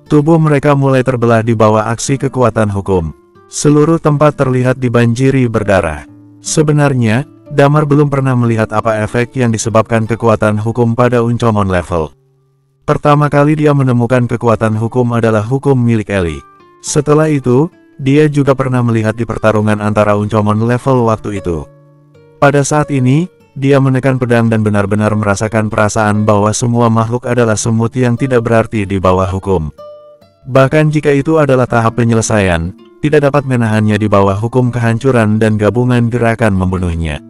Tubuh mereka mulai terbelah di bawah aksi kekuatan hukum. Seluruh tempat terlihat dibanjiri berdarah. Sebenarnya, Damar belum pernah melihat apa efek yang disebabkan kekuatan hukum pada Uncomon level. Pertama kali dia menemukan kekuatan hukum adalah hukum milik Ellie. Setelah itu, dia juga pernah melihat di pertarungan antara Uncomon level waktu itu. Pada saat ini, dia menekan pedang dan benar-benar merasakan perasaan bahwa semua makhluk adalah semut yang tidak berarti di bawah hukum. Bahkan jika itu adalah tahap penyelesaian, tidak dapat menahannya di bawah hukum kehancuran dan gabungan gerakan membunuhnya.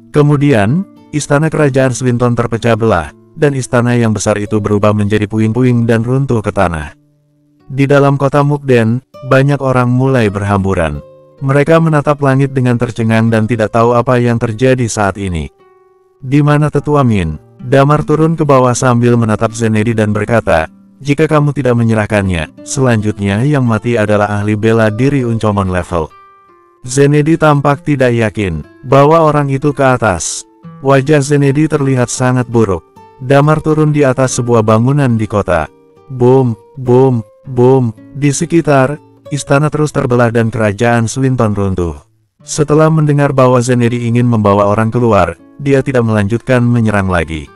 Kemudian, istana kerajaan Swinton terpecah belah, dan istana yang besar itu berubah menjadi puing-puing dan runtuh ke tanah. Di dalam kota Mukden, banyak orang mulai berhamburan. Mereka menatap langit dengan tercengang dan tidak tahu apa yang terjadi saat ini. Di mana Tetua Min? Damar turun ke bawah sambil menatap Zenedi dan berkata, jika kamu tidak menyerahkannya, selanjutnya yang mati adalah ahli bela diri Uncomon level. Zenedi tampak tidak yakin bahwa orang itu ke atas. Wajah Zenedi terlihat sangat buruk. Damar turun di atas sebuah bangunan di kota. Boom, boom, boom. Di sekitar, istana terus terbelah dan kerajaan Swinton runtuh. Setelah mendengar bahwa Zenedi ingin membawa orang keluar, dia tidak melanjutkan menyerang lagi.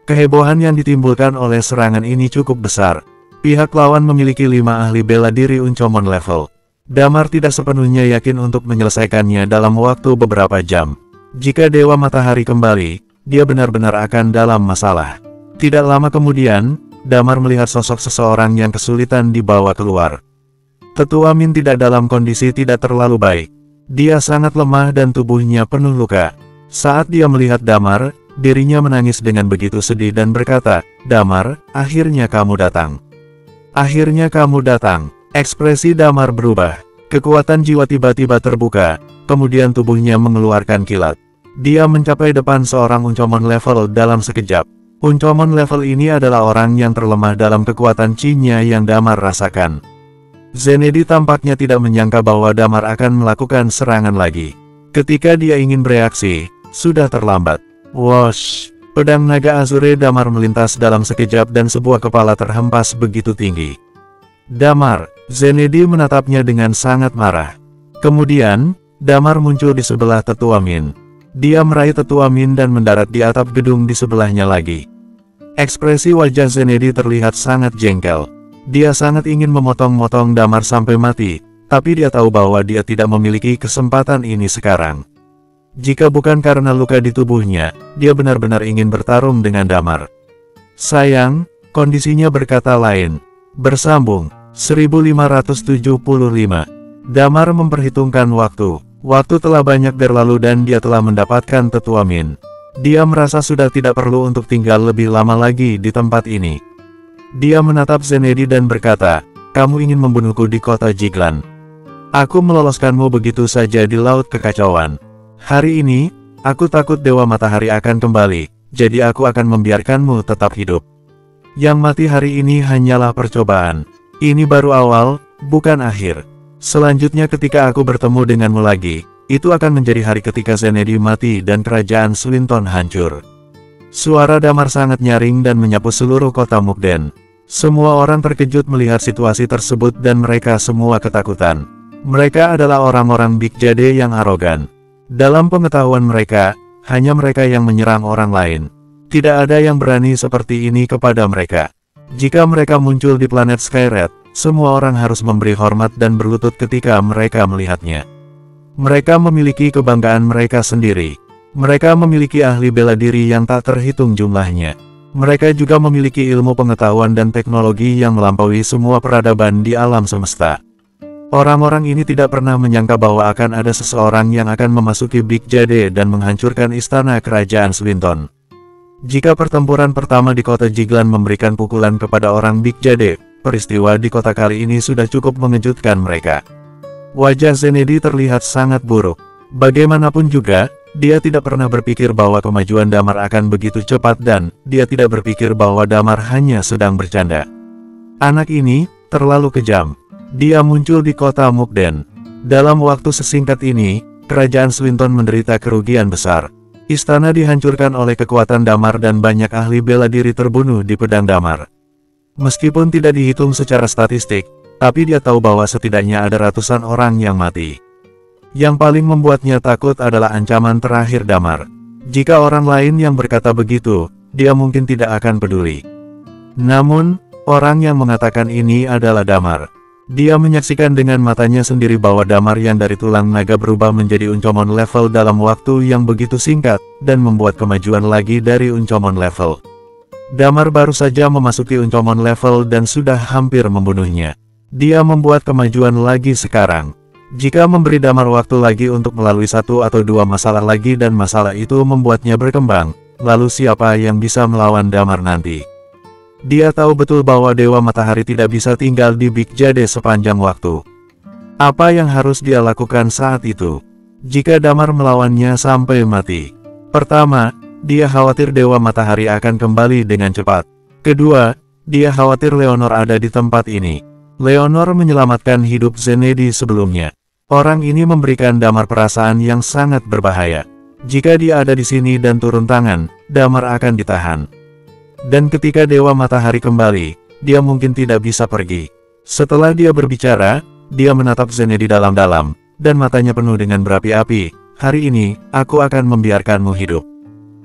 Kehebohan yang ditimbulkan oleh serangan ini cukup besar. Pihak lawan memiliki 5 ahli bela diri Uncomon level. Damar tidak sepenuhnya yakin untuk menyelesaikannya dalam waktu beberapa jam. Jika Dewa Matahari kembali, dia benar-benar akan dalam masalah. Tidak lama kemudian, Damar melihat sosok seseorang yang kesulitan dibawa keluar. Tetua Min tidak dalam kondisi tidak terlalu baik. Dia sangat lemah dan tubuhnya penuh luka. Saat dia melihat Damar, dirinya menangis dengan begitu sedih dan berkata, Damar, akhirnya kamu datang. Akhirnya kamu datang. Ekspresi Damar berubah. Kekuatan jiwa tiba-tiba terbuka, kemudian tubuhnya mengeluarkan kilat. Dia mencapai depan seorang Uncomon level dalam sekejap. Uncomon level ini adalah orang yang terlemah dalam kekuatan Chi-nya yang Damar rasakan. Zenedi tampaknya tidak menyangka bahwa Damar akan melakukan serangan lagi. Ketika dia ingin bereaksi, sudah terlambat. Wosh! Pedang naga Azure Damar melintas dalam sekejap dan sebuah kepala terhempas begitu tinggi. Damar! Zenedi menatapnya dengan sangat marah. Kemudian, Damar muncul di sebelah Tetua Min. Dia meraih Tetua Min dan mendarat di atap gedung di sebelahnya lagi. Ekspresi wajah Zenedi terlihat sangat jengkel. Dia sangat ingin memotong-motong Damar sampai mati, tapi dia tahu bahwa dia tidak memiliki kesempatan ini sekarang. Jika bukan karena luka di tubuhnya, dia benar-benar ingin bertarung dengan Damar. Sayang, kondisinya berkata lain. Bersambung, 1575. Damar memperhitungkan waktu. Waktu telah banyak berlalu dan dia telah mendapatkan Tetua Min. Dia merasa sudah tidak perlu untuk tinggal lebih lama lagi di tempat ini. Dia menatap Zenedi dan berkata, "Kamu ingin membunuhku di kota Jiglan. Aku meloloskanmu begitu saja di laut kekacauan. Hari ini, aku takut Dewa Matahari akan kembali, jadi aku akan membiarkanmu tetap hidup. Yang mati hari ini hanyalah percobaan. Ini baru awal, bukan akhir. Selanjutnya ketika aku bertemu denganmu lagi, itu akan menjadi hari ketika Zenedi mati dan kerajaan Swinton hancur." Suara Damar sangat nyaring dan menyapu seluruh kota Mukden. Semua orang terkejut melihat situasi tersebut dan mereka semua ketakutan. Mereka adalah orang-orang Big Jade yang arogan. Dalam pengetahuan mereka, hanya mereka yang menyerang orang lain. Tidak ada yang berani seperti ini kepada mereka. Jika mereka muncul di planet Skyred, semua orang harus memberi hormat dan berlutut ketika mereka melihatnya. Mereka memiliki kebanggaan mereka sendiri. Mereka memiliki ahli bela diri yang tak terhitung jumlahnya. Mereka juga memiliki ilmu pengetahuan dan teknologi yang melampaui semua peradaban di alam semesta. Orang-orang ini tidak pernah menyangka bahwa akan ada seseorang yang akan memasuki Big Jade dan menghancurkan istana kerajaan Swinton. Jika pertempuran pertama di kota Jiglan memberikan pukulan kepada orang Big Jade, peristiwa di kota kali ini sudah cukup mengejutkan mereka. Wajah Zenedi terlihat sangat buruk. Bagaimanapun juga, dia tidak pernah berpikir bahwa kemajuan Damar akan begitu cepat dan dia tidak berpikir bahwa Damar hanya sedang bercanda. Anak ini terlalu kejam. Dia muncul di kota Mukden. Dalam waktu sesingkat ini, kerajaan Swinton menderita kerugian besar. Istana dihancurkan oleh kekuatan Damar dan banyak ahli bela diri terbunuh di pedang Damar. Meskipun tidak dihitung secara statistik, tapi dia tahu bahwa setidaknya ada ratusan orang yang mati. Yang paling membuatnya takut adalah ancaman terakhir Damar. Jika orang lain yang berkata begitu, dia mungkin tidak akan peduli. Namun, orang yang mengatakan ini adalah Damar. Dia menyaksikan dengan matanya sendiri bahwa Damar yang dari tulang naga berubah menjadi Uncomon level dalam waktu yang begitu singkat, dan membuat kemajuan lagi dari Uncomon level. Damar baru saja memasuki Uncomon level dan sudah hampir membunuhnya. Dia membuat kemajuan lagi sekarang. Jika memberi Damar waktu lagi untuk melalui satu atau dua masalah lagi dan masalah itu membuatnya berkembang, lalu siapa yang bisa melawan Damar nanti? Dia tahu betul bahwa Dewa Matahari tidak bisa tinggal di Big Jade sepanjang waktu. Apa yang harus dia lakukan saat itu? Jika Damar melawannya sampai mati. Pertama, dia khawatir Dewa Matahari akan kembali dengan cepat. Kedua, dia khawatir Leonor ada di tempat ini. Leonor menyelamatkan hidup Zenedi sebelumnya. Orang ini memberikan Damar perasaan yang sangat berbahaya. Jika dia ada di sini dan turun tangan, Damar akan ditahan. Dan ketika Dewa Matahari kembali, dia mungkin tidak bisa pergi. Setelah dia berbicara, dia menatap Zenedi dalam-dalam, dan matanya penuh dengan berapi-api. "Hari ini, aku akan membiarkanmu hidup.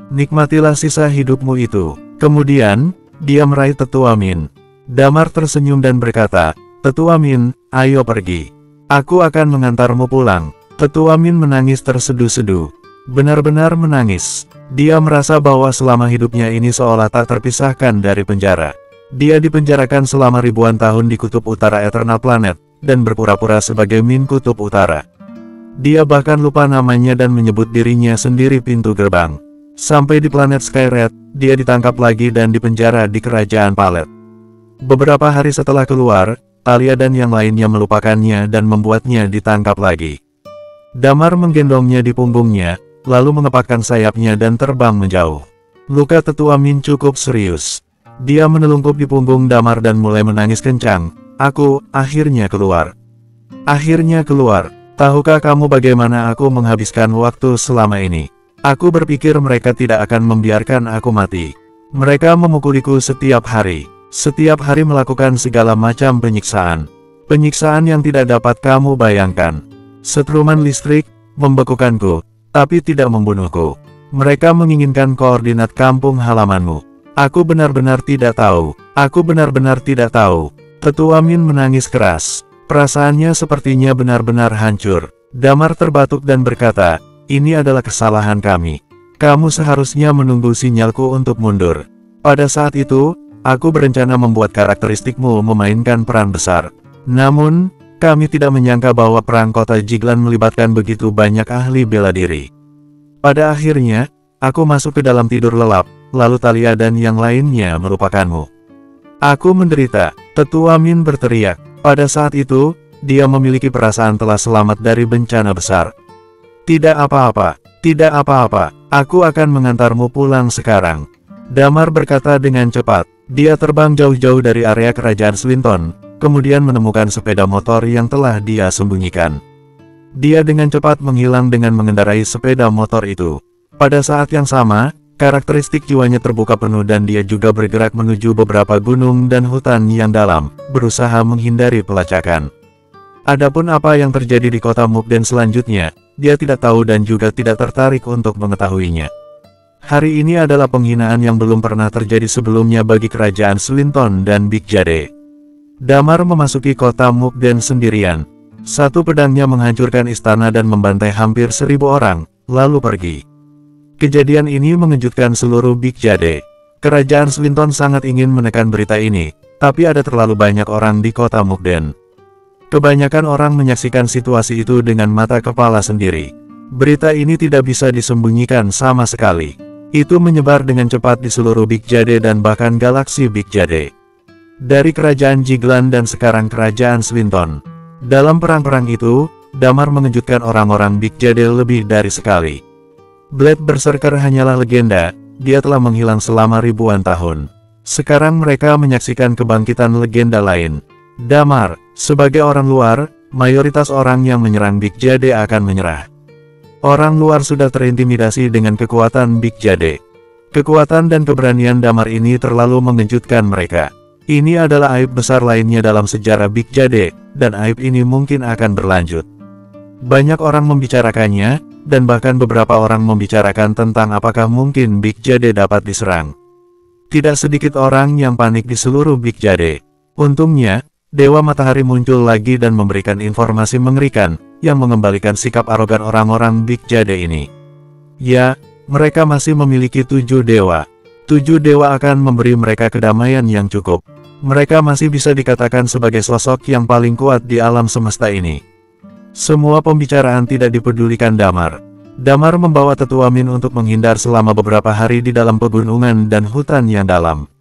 Nikmatilah sisa hidupmu itu." Kemudian, dia meraih Tetua Min. Damar tersenyum dan berkata, "Tetua Min, ayo pergi. Aku akan mengantarmu pulang." Tetua Min menangis terseduh-seduh. Benar-benar menangis. Dia merasa bahwa selama hidupnya ini seolah tak terpisahkan dari penjara. Dia dipenjarakan selama ribuan tahun di Kutub Utara Eternal Planet, dan berpura-pura sebagai Min Kutub Utara. Dia bahkan lupa namanya dan menyebut dirinya sendiri pintu gerbang. Sampai di planet Skyred, dia ditangkap lagi dan dipenjara di kerajaan Palet. Beberapa hari setelah keluar, Talia dan yang lainnya melupakannya dan membuatnya ditangkap lagi. Damar menggendongnya di punggungnya, lalu mengepakkan sayapnya dan terbang menjauh. Luka Tetua Min cukup serius. Dia menelungkup di punggung Damar dan mulai menangis kencang. "Aku, akhirnya keluar. Akhirnya keluar. Tahukah kamu bagaimana aku menghabiskan waktu selama ini? Aku berpikir mereka tidak akan membiarkan aku mati. Mereka memukuliku setiap hari melakukan segala macam penyiksaan. Penyiksaan yang tidak dapat kamu bayangkan. Setruman listrik, membekukanku, tapi tidak membunuhku. Mereka menginginkan koordinat kampung halamanmu. Aku benar-benar tidak tahu. Aku benar-benar tidak tahu." Tetua Min menangis keras. Perasaannya sepertinya benar-benar hancur. Damar terbatuk dan berkata, "Ini adalah kesalahan kami. Kamu seharusnya menunggu sinyalku untuk mundur. Pada saat itu, aku berencana membuat karakteristikmu memainkan peran besar. Namun, Kami tidak menyangka bahwa perang kota Jiglan melibatkan begitu banyak ahli bela diri. Pada akhirnya, aku masuk ke dalam tidur lelap, lalu Talia dan yang lainnya melupakanmu. Aku menderita, Tetua Min berteriak. Pada saat itu, dia memiliki perasaan telah selamat dari bencana besar. Tidak apa-apa, tidak apa-apa, aku akan mengantarmu pulang sekarang. Damar berkata dengan cepat. Dia terbang jauh-jauh dari area kerajaan Swinton, kemudian menemukan sepeda motor yang telah dia sembunyikan. Dia dengan cepat menghilang dengan mengendarai sepeda motor itu. Pada saat yang sama, karakteristik jiwanya terbuka penuh dan dia juga bergerak menuju beberapa gunung dan hutan yang dalam, berusaha menghindari pelacakan. Adapun apa yang terjadi di kota Mukden selanjutnya, dia tidak tahu dan juga tidak tertarik untuk mengetahuinya. Hari ini adalah penghinaan yang belum pernah terjadi sebelumnya bagi kerajaan Swinton dan Big Jade. Damar memasuki kota Mukden sendirian. Satu pedangnya menghancurkan istana dan membantai hampir 1000 orang, lalu pergi. Kejadian ini mengejutkan seluruh Big Jade. Kerajaan Swinton sangat ingin menekan berita ini, tapi ada terlalu banyak orang di kota Mukden. Kebanyakan orang menyaksikan situasi itu dengan mata kepala sendiri. Berita ini tidak bisa disembunyikan sama sekali. Itu menyebar dengan cepat di seluruh Big Jade dan bahkan galaksi Big Jade. Dari kerajaan Jiglan dan sekarang kerajaan Swinton. Dalam perang-perang itu, Damar mengejutkan orang-orang Big Jade lebih dari sekali. Blade Berserker hanyalah legenda, dia telah menghilang selama ribuan tahun. Sekarang mereka menyaksikan kebangkitan legenda lain. Damar, sebagai orang luar, mayoritas orang yang menyerang Big Jade akan menyerah. Orang luar sudah terintimidasi dengan kekuatan Big Jade. Kekuatan dan keberanian Damar ini terlalu mengejutkan mereka. Ini adalah aib besar lainnya dalam sejarah Big Jade, dan aib ini mungkin akan berlanjut. Banyak orang membicarakannya, dan bahkan beberapa orang membicarakan tentang apakah mungkin Big Jade dapat diserang. Tidak sedikit orang yang panik di seluruh Big Jade. Untungnya, Dewa Matahari muncul lagi dan memberikan informasi mengerikan, yang mengembalikan sikap arogan orang-orang Big Jade ini. Ya, mereka masih memiliki 7 dewa. 7 dewa akan memberi mereka kedamaian yang cukup. Mereka masih bisa dikatakan sebagai sosok yang paling kuat di alam semesta ini. Semua pembicaraan tidak dipedulikan Damar. Damar membawa Tetua Min untuk menghindar selama beberapa hari di dalam pegunungan dan hutan yang dalam.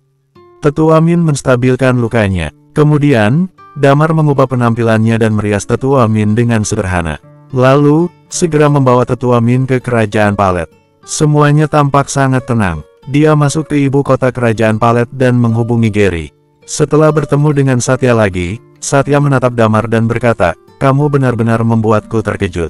Tetua Min menstabilkan lukanya. Kemudian, Damar mengubah penampilannya dan merias Tetua Min dengan sederhana. Lalu, segera membawa Tetua Min ke kerajaan Palet. Semuanya tampak sangat tenang. Dia masuk ke ibu kota kerajaan Palet dan menghubungi Gary. Setelah bertemu dengan Satya lagi, Satya menatap Damar dan berkata, "Kamu benar-benar membuatku terkejut.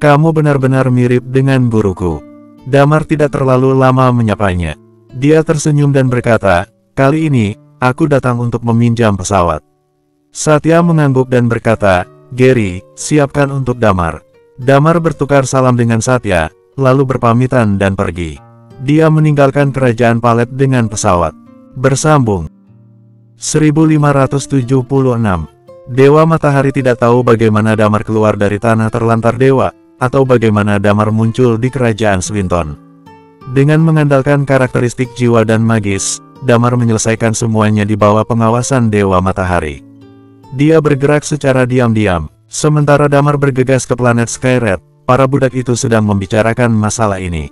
Kamu benar-benar mirip dengan guruku." Damar tidak terlalu lama menyapanya. Dia tersenyum dan berkata, "Kali ini, aku datang untuk meminjam pesawat." Satya mengangguk dan berkata, "Gary, siapkan untuk Damar." Damar bertukar salam dengan Satya, lalu berpamitan dan pergi. Dia meninggalkan kerajaan Palet dengan pesawat. Bersambung 1576. Dewa Matahari tidak tahu bagaimana Damar keluar dari tanah terlantar dewa, atau bagaimana Damar muncul di kerajaan Swinton. Dengan mengandalkan karakteristik jiwa dan magis, Damar menyelesaikan semuanya di bawah pengawasan Dewa Matahari. Dia bergerak secara diam-diam. Sementara Damar bergegas ke planet Skyred, para budak itu sedang membicarakan masalah ini.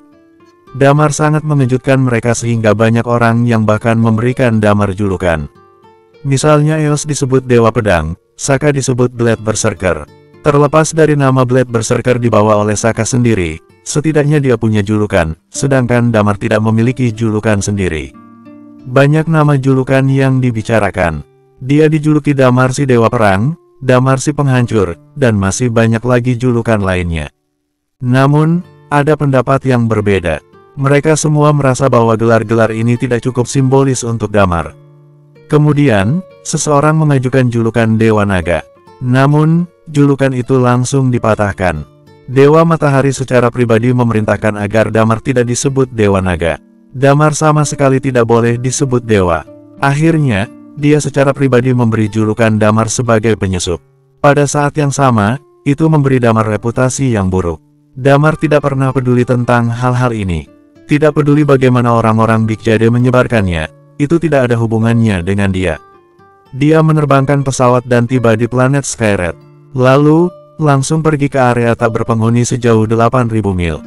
Damar sangat mengejutkan mereka sehingga banyak orang yang bahkan memberikan Damar julukan. Misalnya Eos disebut Dewa Pedang, Saka disebut Blade Berserker. Terlepas dari nama Blade Berserker dibawa oleh Saka sendiri, setidaknya dia punya julukan, sedangkan Damar tidak memiliki julukan sendiri. Banyak nama julukan yang dibicarakan. Dia dijuluki Damar si Dewa Perang, Damar si Penghancur, dan masih banyak lagi julukan lainnya. Namun, ada pendapat yang berbeda. Mereka semua merasa bahwa gelar-gelar ini tidak cukup simbolis untuk Damar. Kemudian, seseorang mengajukan julukan Dewa Naga. Namun, julukan itu langsung dipatahkan. Dewa Matahari secara pribadi memerintahkan agar Damar tidak disebut Dewa Naga. Damar sama sekali tidak boleh disebut Dewa. Akhirnya, dia secara pribadi memberi julukan Damar sebagai penyusup. Pada saat yang sama, itu memberi Damar reputasi yang buruk. Damar tidak pernah peduli tentang hal-hal ini. Tidak peduli bagaimana orang-orang Big Jade menyebarkannya, itu tidak ada hubungannya dengan dia. Dia menerbangkan pesawat dan tiba di planet Skyred. Lalu, langsung pergi ke area tak berpenghuni sejauh 8.000 mil.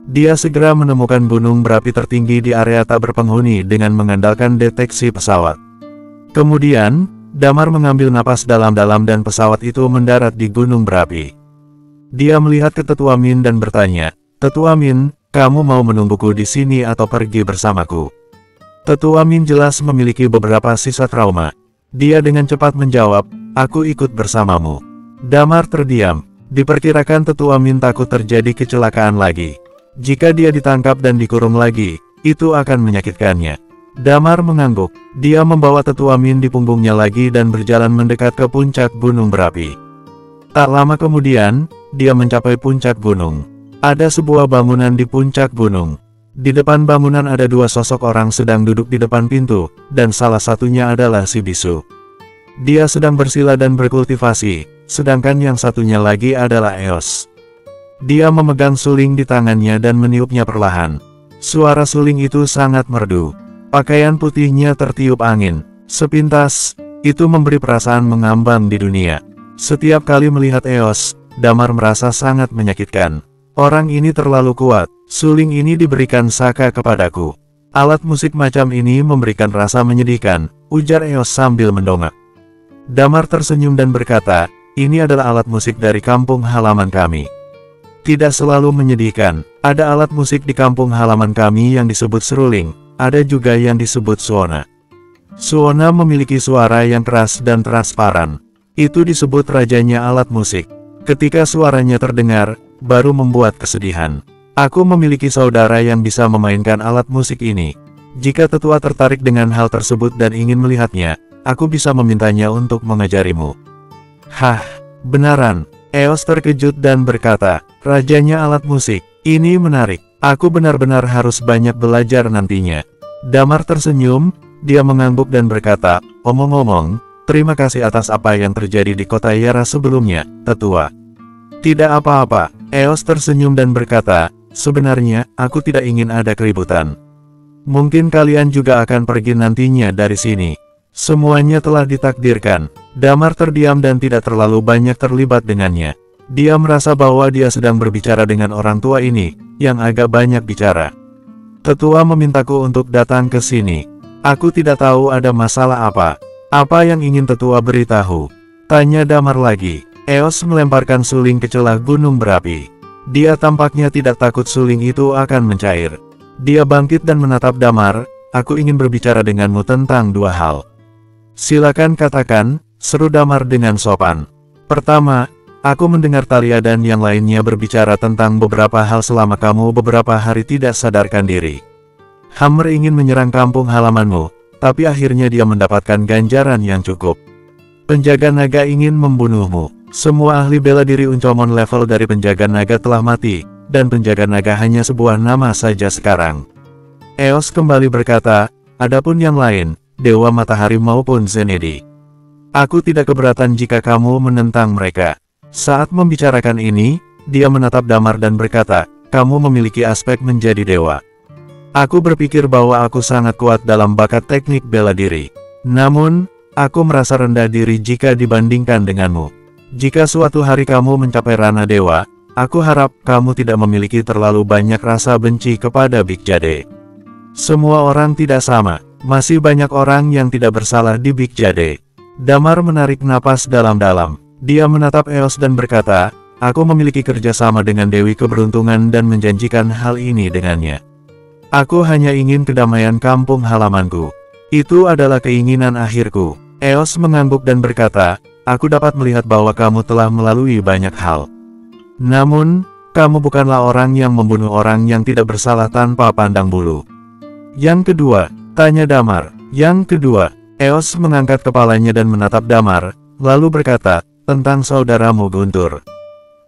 Dia segera menemukan gunung berapi tertinggi di area tak berpenghuni dengan mengandalkan deteksi pesawat. Kemudian, Damar mengambil napas dalam-dalam dan pesawat itu mendarat di gunung berapi. Dia melihat ke Tetua Min dan bertanya, "Tetua Min, kamu mau menungguku di sini atau pergi bersamaku?" Tetua Min jelas memiliki beberapa sisa trauma. Dia dengan cepat menjawab, "Aku ikut bersamamu." Damar terdiam. Diperkirakan Tetua Min takut terjadi kecelakaan lagi. Jika dia ditangkap dan dikurung lagi, itu akan menyakitkannya. Damar mengangguk. Dia membawa Tetua Min di punggungnya lagi dan berjalan mendekat ke puncak gunung berapi. Tak lama kemudian, dia mencapai puncak gunung. Ada sebuah bangunan di puncak gunung. Di depan bangunan ada dua sosok orang sedang duduk di depan pintu, dan salah satunya adalah si bisu. Dia sedang bersila dan berkultivasi, sedangkan yang satunya lagi adalah Eos. Dia memegang suling di tangannya dan meniupnya perlahan. Suara suling itu sangat merdu. Pakaian putihnya tertiup angin. Sepintas, itu memberi perasaan mengambang di dunia. Setiap kali melihat Eos, Damar merasa sangat menyakitkan. Orang ini terlalu kuat. Suling ini diberikan Saka kepadaku. Alat musik macam ini memberikan rasa menyedihkan, ujar Eos sambil mendongak. Damar tersenyum dan berkata, "Ini adalah alat musik dari kampung halaman kami." Tidak selalu menyedihkan, ada alat musik di kampung halaman kami yang disebut seruling, ada juga yang disebut suona. Suona memiliki suara yang keras dan transparan. Itu disebut rajanya alat musik. Ketika suaranya terdengar, baru membuat kesedihan. Aku memiliki saudara yang bisa memainkan alat musik ini. Jika tetua tertarik dengan hal tersebut dan ingin melihatnya, aku bisa memintanya untuk mengajarimu. Hah, benaran? Eos terkejut dan berkata, "Rajanya alat musik, ini menarik. Aku benar-benar harus banyak belajar nantinya." Damar tersenyum, dia mengangguk dan berkata, "Omong-omong, terima kasih atas apa yang terjadi di kota Yara sebelumnya, tetua." "Tidak apa-apa." Eos tersenyum dan berkata, "Sebenarnya, aku tidak ingin ada keributan. Mungkin kalian juga akan pergi nantinya dari sini. Semuanya telah ditakdirkan." Damar terdiam dan tidak terlalu banyak terlibat dengannya. Dia merasa bahwa dia sedang berbicara dengan orang tua ini, yang agak banyak bicara. "Tetua memintaku untuk datang ke sini. Aku tidak tahu ada masalah apa. Apa yang ingin tetua beritahu?" tanya Damar lagi. Eos melemparkan suling ke celah gunung berapi. Dia tampaknya tidak takut suling itu akan mencair. Dia bangkit dan menatap Damar, "Aku ingin berbicara denganmu tentang dua hal." "Silakan katakan," seru Damar dengan sopan. "Pertama, aku mendengar Talia dan yang lainnya berbicara tentang beberapa hal selama kamu beberapa hari tidak sadarkan diri. Hammer ingin menyerang kampung halamanmu, tapi akhirnya dia mendapatkan ganjaran yang cukup. Penjaga naga ingin membunuhmu. Semua ahli bela diri Uncomon level dari penjaga naga telah mati, dan penjaga naga hanya sebuah nama saja sekarang." Eos kembali berkata, "Adapun yang lain, Dewa Matahari maupun Zenedi, aku tidak keberatan jika kamu menentang mereka." Saat membicarakan ini, dia menatap Damar dan berkata, "Kamu memiliki aspek menjadi dewa. Aku berpikir bahwa aku sangat kuat dalam bakat teknik bela diri. Namun, aku merasa rendah diri jika dibandingkan denganmu. Jika suatu hari kamu mencapai ranah dewa, aku harap kamu tidak memiliki terlalu banyak rasa benci kepada Big Jade. Semua orang tidak sama, masih banyak orang yang tidak bersalah di Big Jade." Damar menarik napas dalam-dalam. Dia menatap Eos dan berkata, "Aku memiliki kerjasama dengan Dewi Keberuntungan dan menjanjikan hal ini dengannya. Aku hanya ingin kedamaian kampung halamanku. Itu adalah keinginan akhirku." Eos mengangguk dan berkata, "Aku dapat melihat bahwa kamu telah melalui banyak hal. Namun, kamu bukanlah orang yang membunuh orang yang tidak bersalah tanpa pandang bulu." "Yang kedua?" tanya Damar. "Yang kedua." Eos mengangkat kepalanya dan menatap Damar, lalu berkata, "Tentang saudaramu Guntur."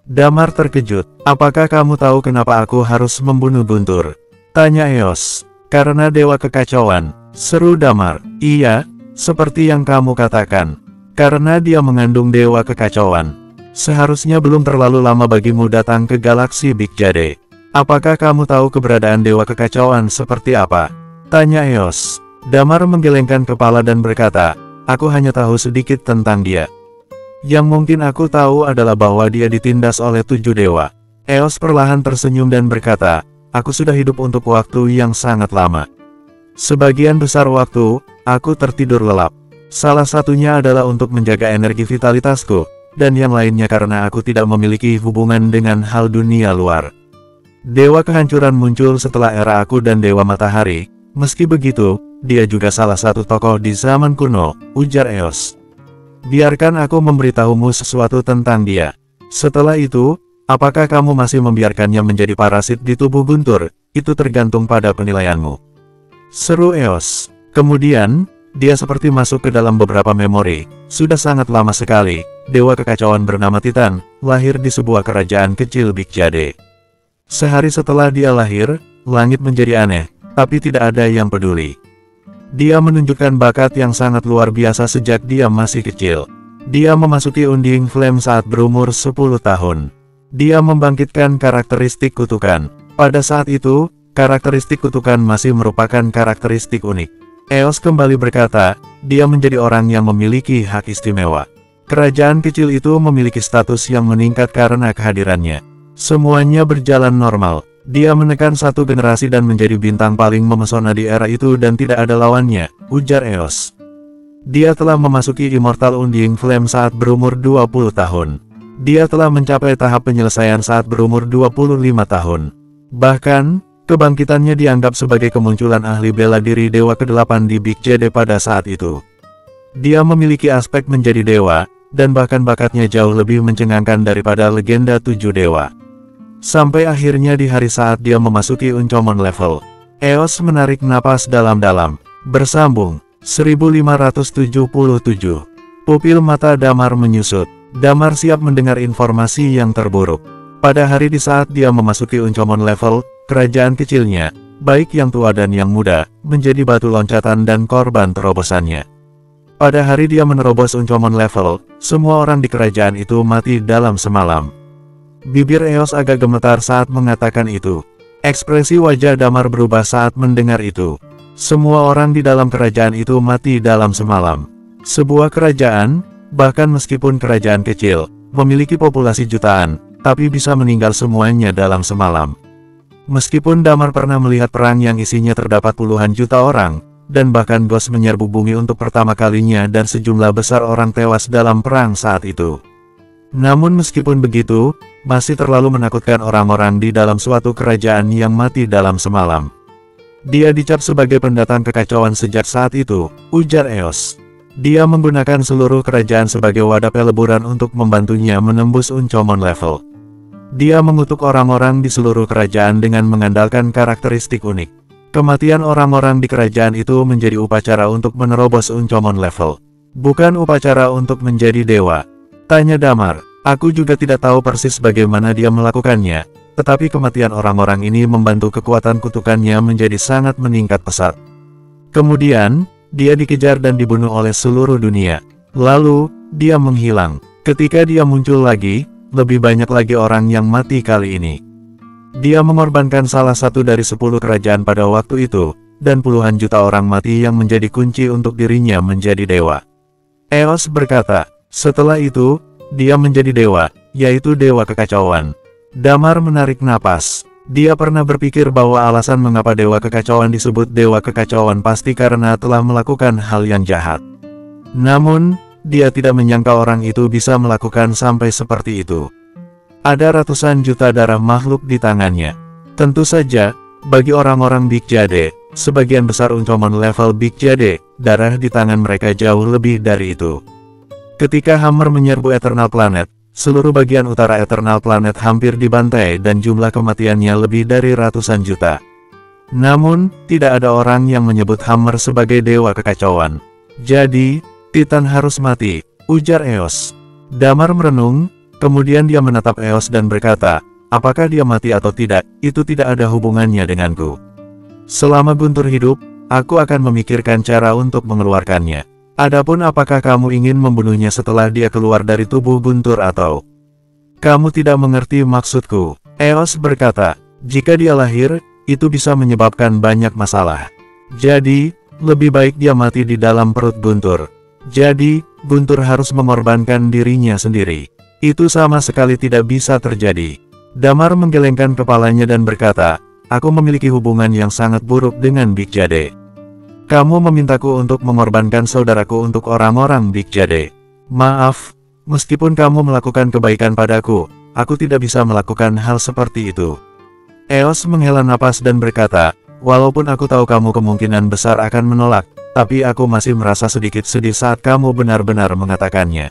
Damar terkejut. "Apakah kamu tahu kenapa aku harus membunuh Guntur?" tanya Eos. "Karena dewa kekacauan," seru Damar. "Iya, seperti yang kamu katakan. Karena dia mengandung dewa kekacauan. Seharusnya belum terlalu lama bagimu datang ke galaksi Big Jade. Apakah kamu tahu keberadaan dewa kekacauan seperti apa?" tanya Eos. Damar menggelengkan kepala dan berkata, aku hanya tahu sedikit tentang dia. Yang mungkin aku tahu adalah bahwa dia ditindas oleh 7 dewa. Eos perlahan tersenyum dan berkata, aku sudah hidup untuk waktu yang sangat lama. Sebagian besar waktu, aku tertidur lelap. Salah satunya adalah untuk menjaga energi vitalitasku, dan yang lainnya karena aku tidak memiliki hubungan dengan hal dunia luar. Dewa kehancuran muncul setelah era aku dan Dewa Matahari. Meski begitu, dia juga salah satu tokoh di zaman kuno, ujar Eos. Biarkan aku memberitahumu sesuatu tentang dia. Setelah itu, apakah kamu masih membiarkannya menjadi parasit di tubuh Guntur? Itu tergantung pada penilaianmu. Seru Eos. Kemudian, dia seperti masuk ke dalam beberapa memori. Sudah sangat lama sekali, dewa kekacauan bernama Titan, lahir di sebuah kerajaan kecil Big Jade. Sehari setelah dia lahir, langit menjadi aneh, tapi tidak ada yang peduli. Dia menunjukkan bakat yang sangat luar biasa sejak dia masih kecil. Dia memasuki Undying Flame saat berumur 10 tahun. Dia membangkitkan karakteristik kutukan. Pada saat itu, karakteristik kutukan masih merupakan karakteristik unik. Eos kembali berkata, dia menjadi orang yang memiliki hak istimewa. Kerajaan kecil itu memiliki status yang meningkat karena kehadirannya. Semuanya berjalan normal. Dia menekan satu generasi dan menjadi bintang paling memesona di era itu dan tidak ada lawannya, ujar Eos. Dia telah memasuki Immortal Undying Flame saat berumur 20 tahun. Dia telah mencapai tahap penyelesaian saat berumur 25 tahun. Bahkan, kebangkitannya dianggap sebagai kemunculan ahli bela diri Dewa ke-8 di Big Jade pada saat itu. Dia memiliki aspek menjadi dewa, dan bahkan bakatnya jauh lebih mencengangkan daripada legenda 7 dewa. Sampai akhirnya di hari saat dia memasuki Uncommon level, Eos menarik napas dalam-dalam. Bersambung, 1577. Pupil mata Damar menyusut. Damar siap mendengar informasi yang terburuk. Pada hari di saat dia memasuki Uncommon level, kerajaan kecilnya, baik yang tua dan yang muda, menjadi batu loncatan dan korban terobosannya. Pada hari dia menerobos Uncommon level, semua orang di kerajaan itu mati dalam semalam. Bibir Eos agak gemetar saat mengatakan itu. Ekspresi wajah Damar berubah saat mendengar itu. Semua orang di dalam kerajaan itu mati dalam semalam. Sebuah kerajaan, bahkan meskipun kerajaan kecil, memiliki populasi jutaan, tapi bisa meninggal semuanya dalam semalam. Meskipun Damar pernah melihat perang yang isinya terdapat puluhan juta orang, dan bahkan Ghost menyerbu bumi untuk pertama kalinya dan sejumlah besar orang tewas dalam perang saat itu. Namun meskipun begitu, masih terlalu menakutkan orang-orang di dalam suatu kerajaan yang mati dalam semalam. Dia dicap sebagai pendatang kekacauan sejak saat itu, ujar Eos. Dia menggunakan seluruh kerajaan sebagai wadah peleburan untuk membantunya menembus Uncommon level. Dia mengutuk orang-orang di seluruh kerajaan dengan mengandalkan karakteristik unik. Kematian orang-orang di kerajaan itu menjadi upacara untuk menerobos Uncommon level. Bukan upacara untuk menjadi dewa. Tanya Damar. Aku juga tidak tahu persis bagaimana dia melakukannya, tetapi kematian orang-orang ini membantu kekuatan kutukannya menjadi sangat meningkat pesat. Kemudian, dia dikejar dan dibunuh oleh seluruh dunia. Lalu, dia menghilang. Ketika dia muncul lagi, lebih banyak lagi orang yang mati kali ini. Dia mengorbankan salah satu dari 10 kerajaan pada waktu itu, dan puluhan juta orang mati yang menjadi kunci untuk dirinya menjadi dewa. Eos berkata, setelah itu, dia menjadi dewa, yaitu dewa kekacauan. Damar menarik napas. Dia pernah berpikir bahwa alasan mengapa dewa kekacauan disebut dewa kekacauan pasti karena telah melakukan hal yang jahat. Namun, dia tidak menyangka orang itu bisa melakukan sampai seperti itu. Ada ratusan juta darah makhluk di tangannya. Tentu saja, bagi orang-orang Big Jade, sebagian besar Uncommon level Big Jade, darah di tangan mereka jauh lebih dari itu. Ketika Hammer menyerbu Eternal Planet, seluruh bagian utara Eternal Planet hampir dibantai dan jumlah kematiannya lebih dari ratusan juta. Namun, tidak ada orang yang menyebut Hammer sebagai dewa kekacauan. Jadi, Titan harus mati, ujar Eos. Damar merenung, kemudian dia menatap Eos dan berkata, apakah dia mati atau tidak, itu tidak ada hubungannya denganku. Selama Guntur hidup, aku akan memikirkan cara untuk mengeluarkannya. Adapun apakah kamu ingin membunuhnya setelah dia keluar dari tubuh Guntur atau... Kamu tidak mengerti maksudku. Eos berkata, jika dia lahir, itu bisa menyebabkan banyak masalah. Jadi, lebih baik dia mati di dalam perut Guntur. Jadi, Guntur harus mengorbankan dirinya sendiri. Itu sama sekali tidak bisa terjadi. Damar menggelengkan kepalanya dan berkata, aku memiliki hubungan yang sangat buruk dengan Big Jade. Kamu memintaku untuk mengorbankan saudaraku untuk orang-orang Big Jade. Maaf, meskipun kamu melakukan kebaikan padaku, aku tidak bisa melakukan hal seperti itu. Eos menghela napas dan berkata, walaupun aku tahu kamu kemungkinan besar akan menolak, tapi aku masih merasa sedikit sedih saat kamu benar-benar mengatakannya.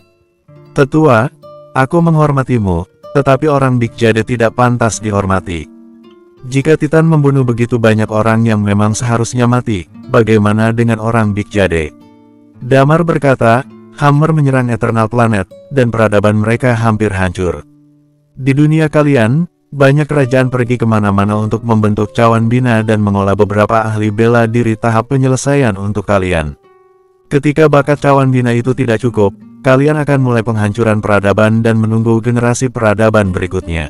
Tetua, aku menghormatimu, tetapi orang Big Jade tidak pantas dihormati. Jika Titan membunuh begitu banyak orang yang memang seharusnya mati, bagaimana dengan orang Big Jade? Damar berkata, Hammer menyerang Eternal Planet, dan peradaban mereka hampir hancur. Di dunia kalian, banyak kerajaan pergi kemana-mana untuk membentuk cawan bina dan mengolah beberapa ahli bela diri tahap penyelesaian untuk kalian. Ketika bakat cawan bina itu tidak cukup, kalian akan mulai penghancuran peradaban dan menunggu generasi peradaban berikutnya.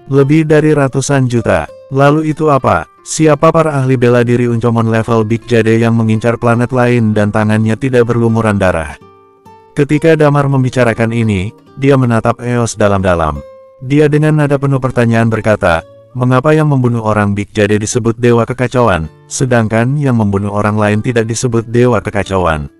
Lebih dari ratusan juta. Lalu itu apa? Siapa para ahli bela diri Uncomon level Big Jade yang mengincar planet lain dan tangannya tidak berlumuran darah? Ketika Damar membicarakan ini, dia menatap Eos dalam-dalam. Dia dengan nada penuh pertanyaan berkata, mengapa yang membunuh orang Big Jade disebut Dewa Kekacauan, sedangkan yang membunuh orang lain tidak disebut Dewa Kekacauan?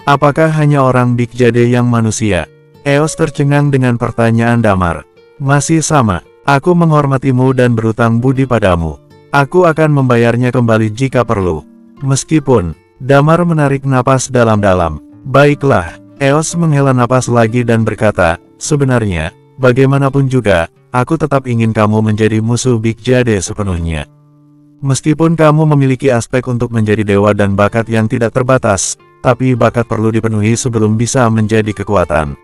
Apakah hanya orang Big Jade yang manusia? Eos tercengang dengan pertanyaan Damar. Masih sama, aku menghormatimu dan berutang budi padamu. Aku akan membayarnya kembali jika perlu. Meskipun, Damar menarik napas dalam-dalam. Baiklah, Eos menghela napas lagi dan berkata, sebenarnya, bagaimanapun juga, aku tetap ingin kamu menjadi musuh Big Jade sepenuhnya. Meskipun kamu memiliki aspek untuk menjadi dewa dan bakat yang tidak terbatas, tapi bakat perlu dipenuhi sebelum bisa menjadi kekuatan.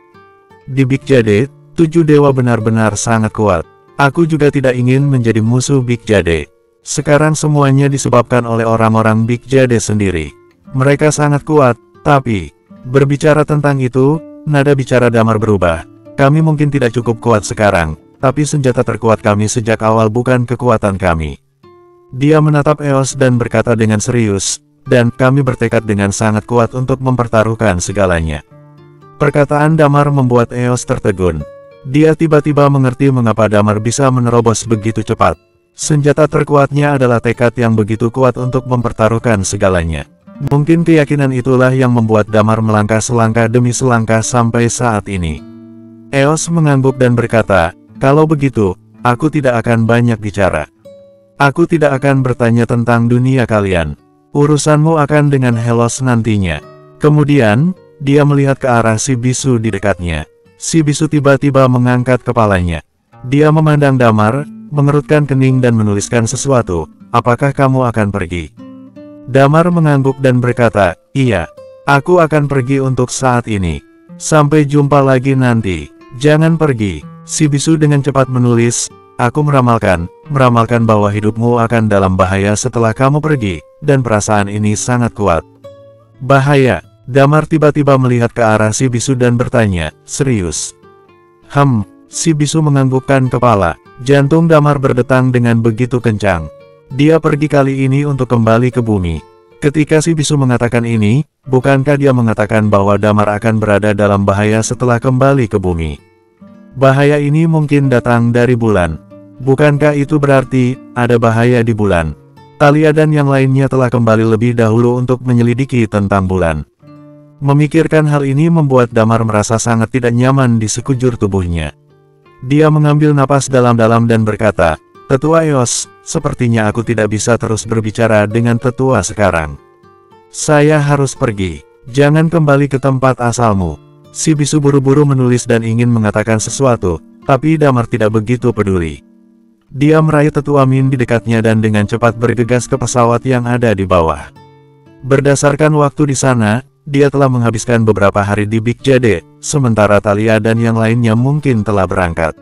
Di Big Jade, 7 dewa benar-benar sangat kuat. Aku juga tidak ingin menjadi musuh Big Jade. Sekarang semuanya disebabkan oleh orang-orang Big Jade sendiri. Mereka sangat kuat, tapi, berbicara tentang itu, nada bicara Damar berubah. Kami mungkin tidak cukup kuat sekarang, tapi senjata terkuat kami sejak awal bukan kekuatan kami. Dia menatap Eos dan berkata dengan serius, dan kami bertekad dengan sangat kuat untuk mempertaruhkan segalanya. Perkataan Damar membuat Eos tertegun. Dia tiba-tiba mengerti mengapa Damar bisa menerobos begitu cepat. Senjata terkuatnya adalah tekad yang begitu kuat untuk mempertaruhkan segalanya. Mungkin keyakinan itulah yang membuat Damar melangkah selangkah demi selangkah sampai saat ini. Eos mengangguk dan berkata, kalau begitu, aku tidak akan banyak bicara. Aku tidak akan bertanya tentang dunia kalian. Urusanmu akan dengan Helos nantinya. Kemudian, dia melihat ke arah si bisu di dekatnya. Si bisu tiba-tiba mengangkat kepalanya. Dia memandang Damar, mengerutkan kening dan menuliskan sesuatu. Apakah kamu akan pergi? Damar mengangguk dan berkata, iya, aku akan pergi untuk saat ini. Sampai jumpa lagi nanti. Jangan pergi. Si bisu dengan cepat menulis, aku meramalkan bahwa hidupmu akan dalam bahaya setelah kamu pergi, dan perasaan ini sangat kuat. Bahaya. Damar tiba-tiba melihat ke arah si bisu dan bertanya, serius? Si bisu menganggukkan kepala. Jantung Damar berdetang dengan begitu kencang. Dia pergi kali ini untuk kembali ke bumi. Ketika si bisu mengatakan ini, bukankah dia mengatakan bahwa Damar akan berada dalam bahaya setelah kembali ke bumi? Bahaya ini mungkin datang dari bulan. Bukankah itu berarti, ada bahaya di bulan? Talia dan yang lainnya telah kembali lebih dahulu untuk menyelidiki tentang bulan. Memikirkan hal ini membuat Damar merasa sangat tidak nyaman di sekujur tubuhnya. Dia mengambil napas dalam-dalam dan berkata, Tetua Eos, sepertinya aku tidak bisa terus berbicara dengan tetua sekarang. Saya harus pergi. Jangan kembali ke tempat asalmu. Si bisu buru-buru menulis dan ingin mengatakan sesuatu, tapi Damar tidak begitu peduli. Dia meraih tetua Min di dekatnya dan dengan cepat bergegas ke pesawat yang ada di bawah. Berdasarkan waktu di sana, dia telah menghabiskan beberapa hari di Big Jade, sementara Talia dan yang lainnya mungkin telah berangkat.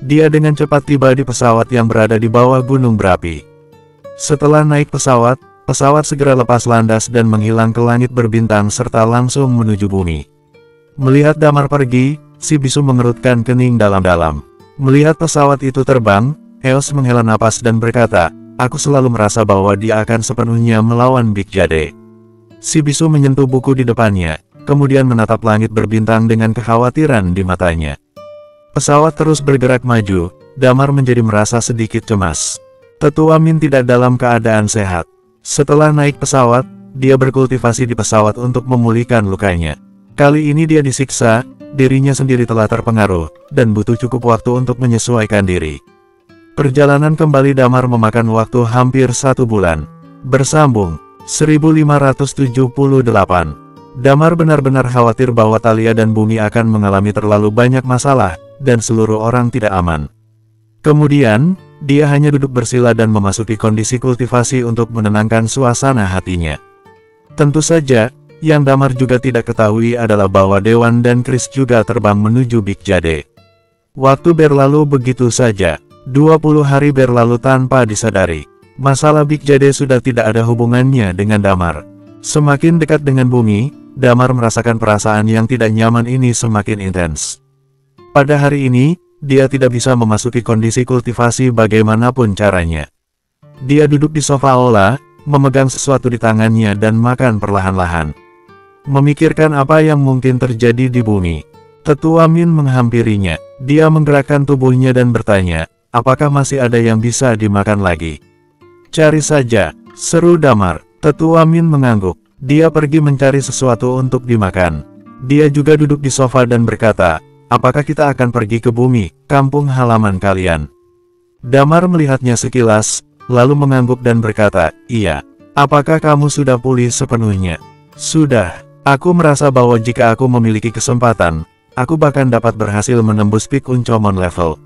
Dia dengan cepat tiba di pesawat yang berada di bawah gunung berapi. Setelah naik pesawat, pesawat segera lepas landas dan menghilang ke langit berbintang serta langsung menuju bumi. Melihat Damar pergi, si bisu mengerutkan kening dalam-dalam. Melihat pesawat itu terbang, Eos menghela napas dan berkata, aku selalu merasa bahwa dia akan sepenuhnya melawan Big Jade. Si bisu menyentuh buku di depannya. kemudian menatap langit berbintang dengan kekhawatiran di matanya. Pesawat terus bergerak maju, Damar menjadi merasa sedikit cemas. Tetua Min tidak dalam keadaan sehat. Setelah naik pesawat, dia berkultivasi di pesawat untuk memulihkan lukanya. Kali ini dia disiksa, dirinya sendiri telah terpengaruh, dan butuh cukup waktu untuk menyesuaikan diri. Perjalanan kembali Damar memakan waktu hampir 1 bulan. Bersambung, 1578. Damar benar-benar khawatir bahwa Thalia dan bumi akan mengalami terlalu banyak masalah, dan seluruh orang tidak aman. Kemudian, dia hanya duduk bersila dan memasuki kondisi kultivasi untuk menenangkan suasana hatinya. Tentu saja, yang Damar juga tidak ketahui adalah bahwa Dewan dan Kris juga terbang menuju Big Jade. Waktu berlalu begitu saja, 20 hari berlalu tanpa disadari. Masalah Big Jade sudah tidak ada hubungannya dengan Damar. Semakin dekat dengan bumi, Damar merasakan perasaan yang tidak nyaman ini semakin intens. Pada hari ini, dia tidak bisa memasuki kondisi kultivasi bagaimanapun caranya. Dia duduk di sofa aula, memegang sesuatu di tangannya dan makan perlahan-lahan. Memikirkan apa yang mungkin terjadi di bumi. Tetua Min menghampirinya. Dia menggerakkan tubuhnya dan bertanya, apakah masih ada yang bisa dimakan lagi? Cari saja, seru Damar. Tetua Min mengangguk. Dia pergi mencari sesuatu untuk dimakan. Dia juga duduk di sofa dan berkata, apakah kita akan pergi ke bumi, kampung halaman kalian? Damar melihatnya sekilas, lalu mengangguk dan berkata, iya. Apakah kamu sudah pulih sepenuhnya? Sudah. Aku merasa bahwa jika aku memiliki kesempatan, aku bahkan dapat berhasil menembus peak Uncomon level.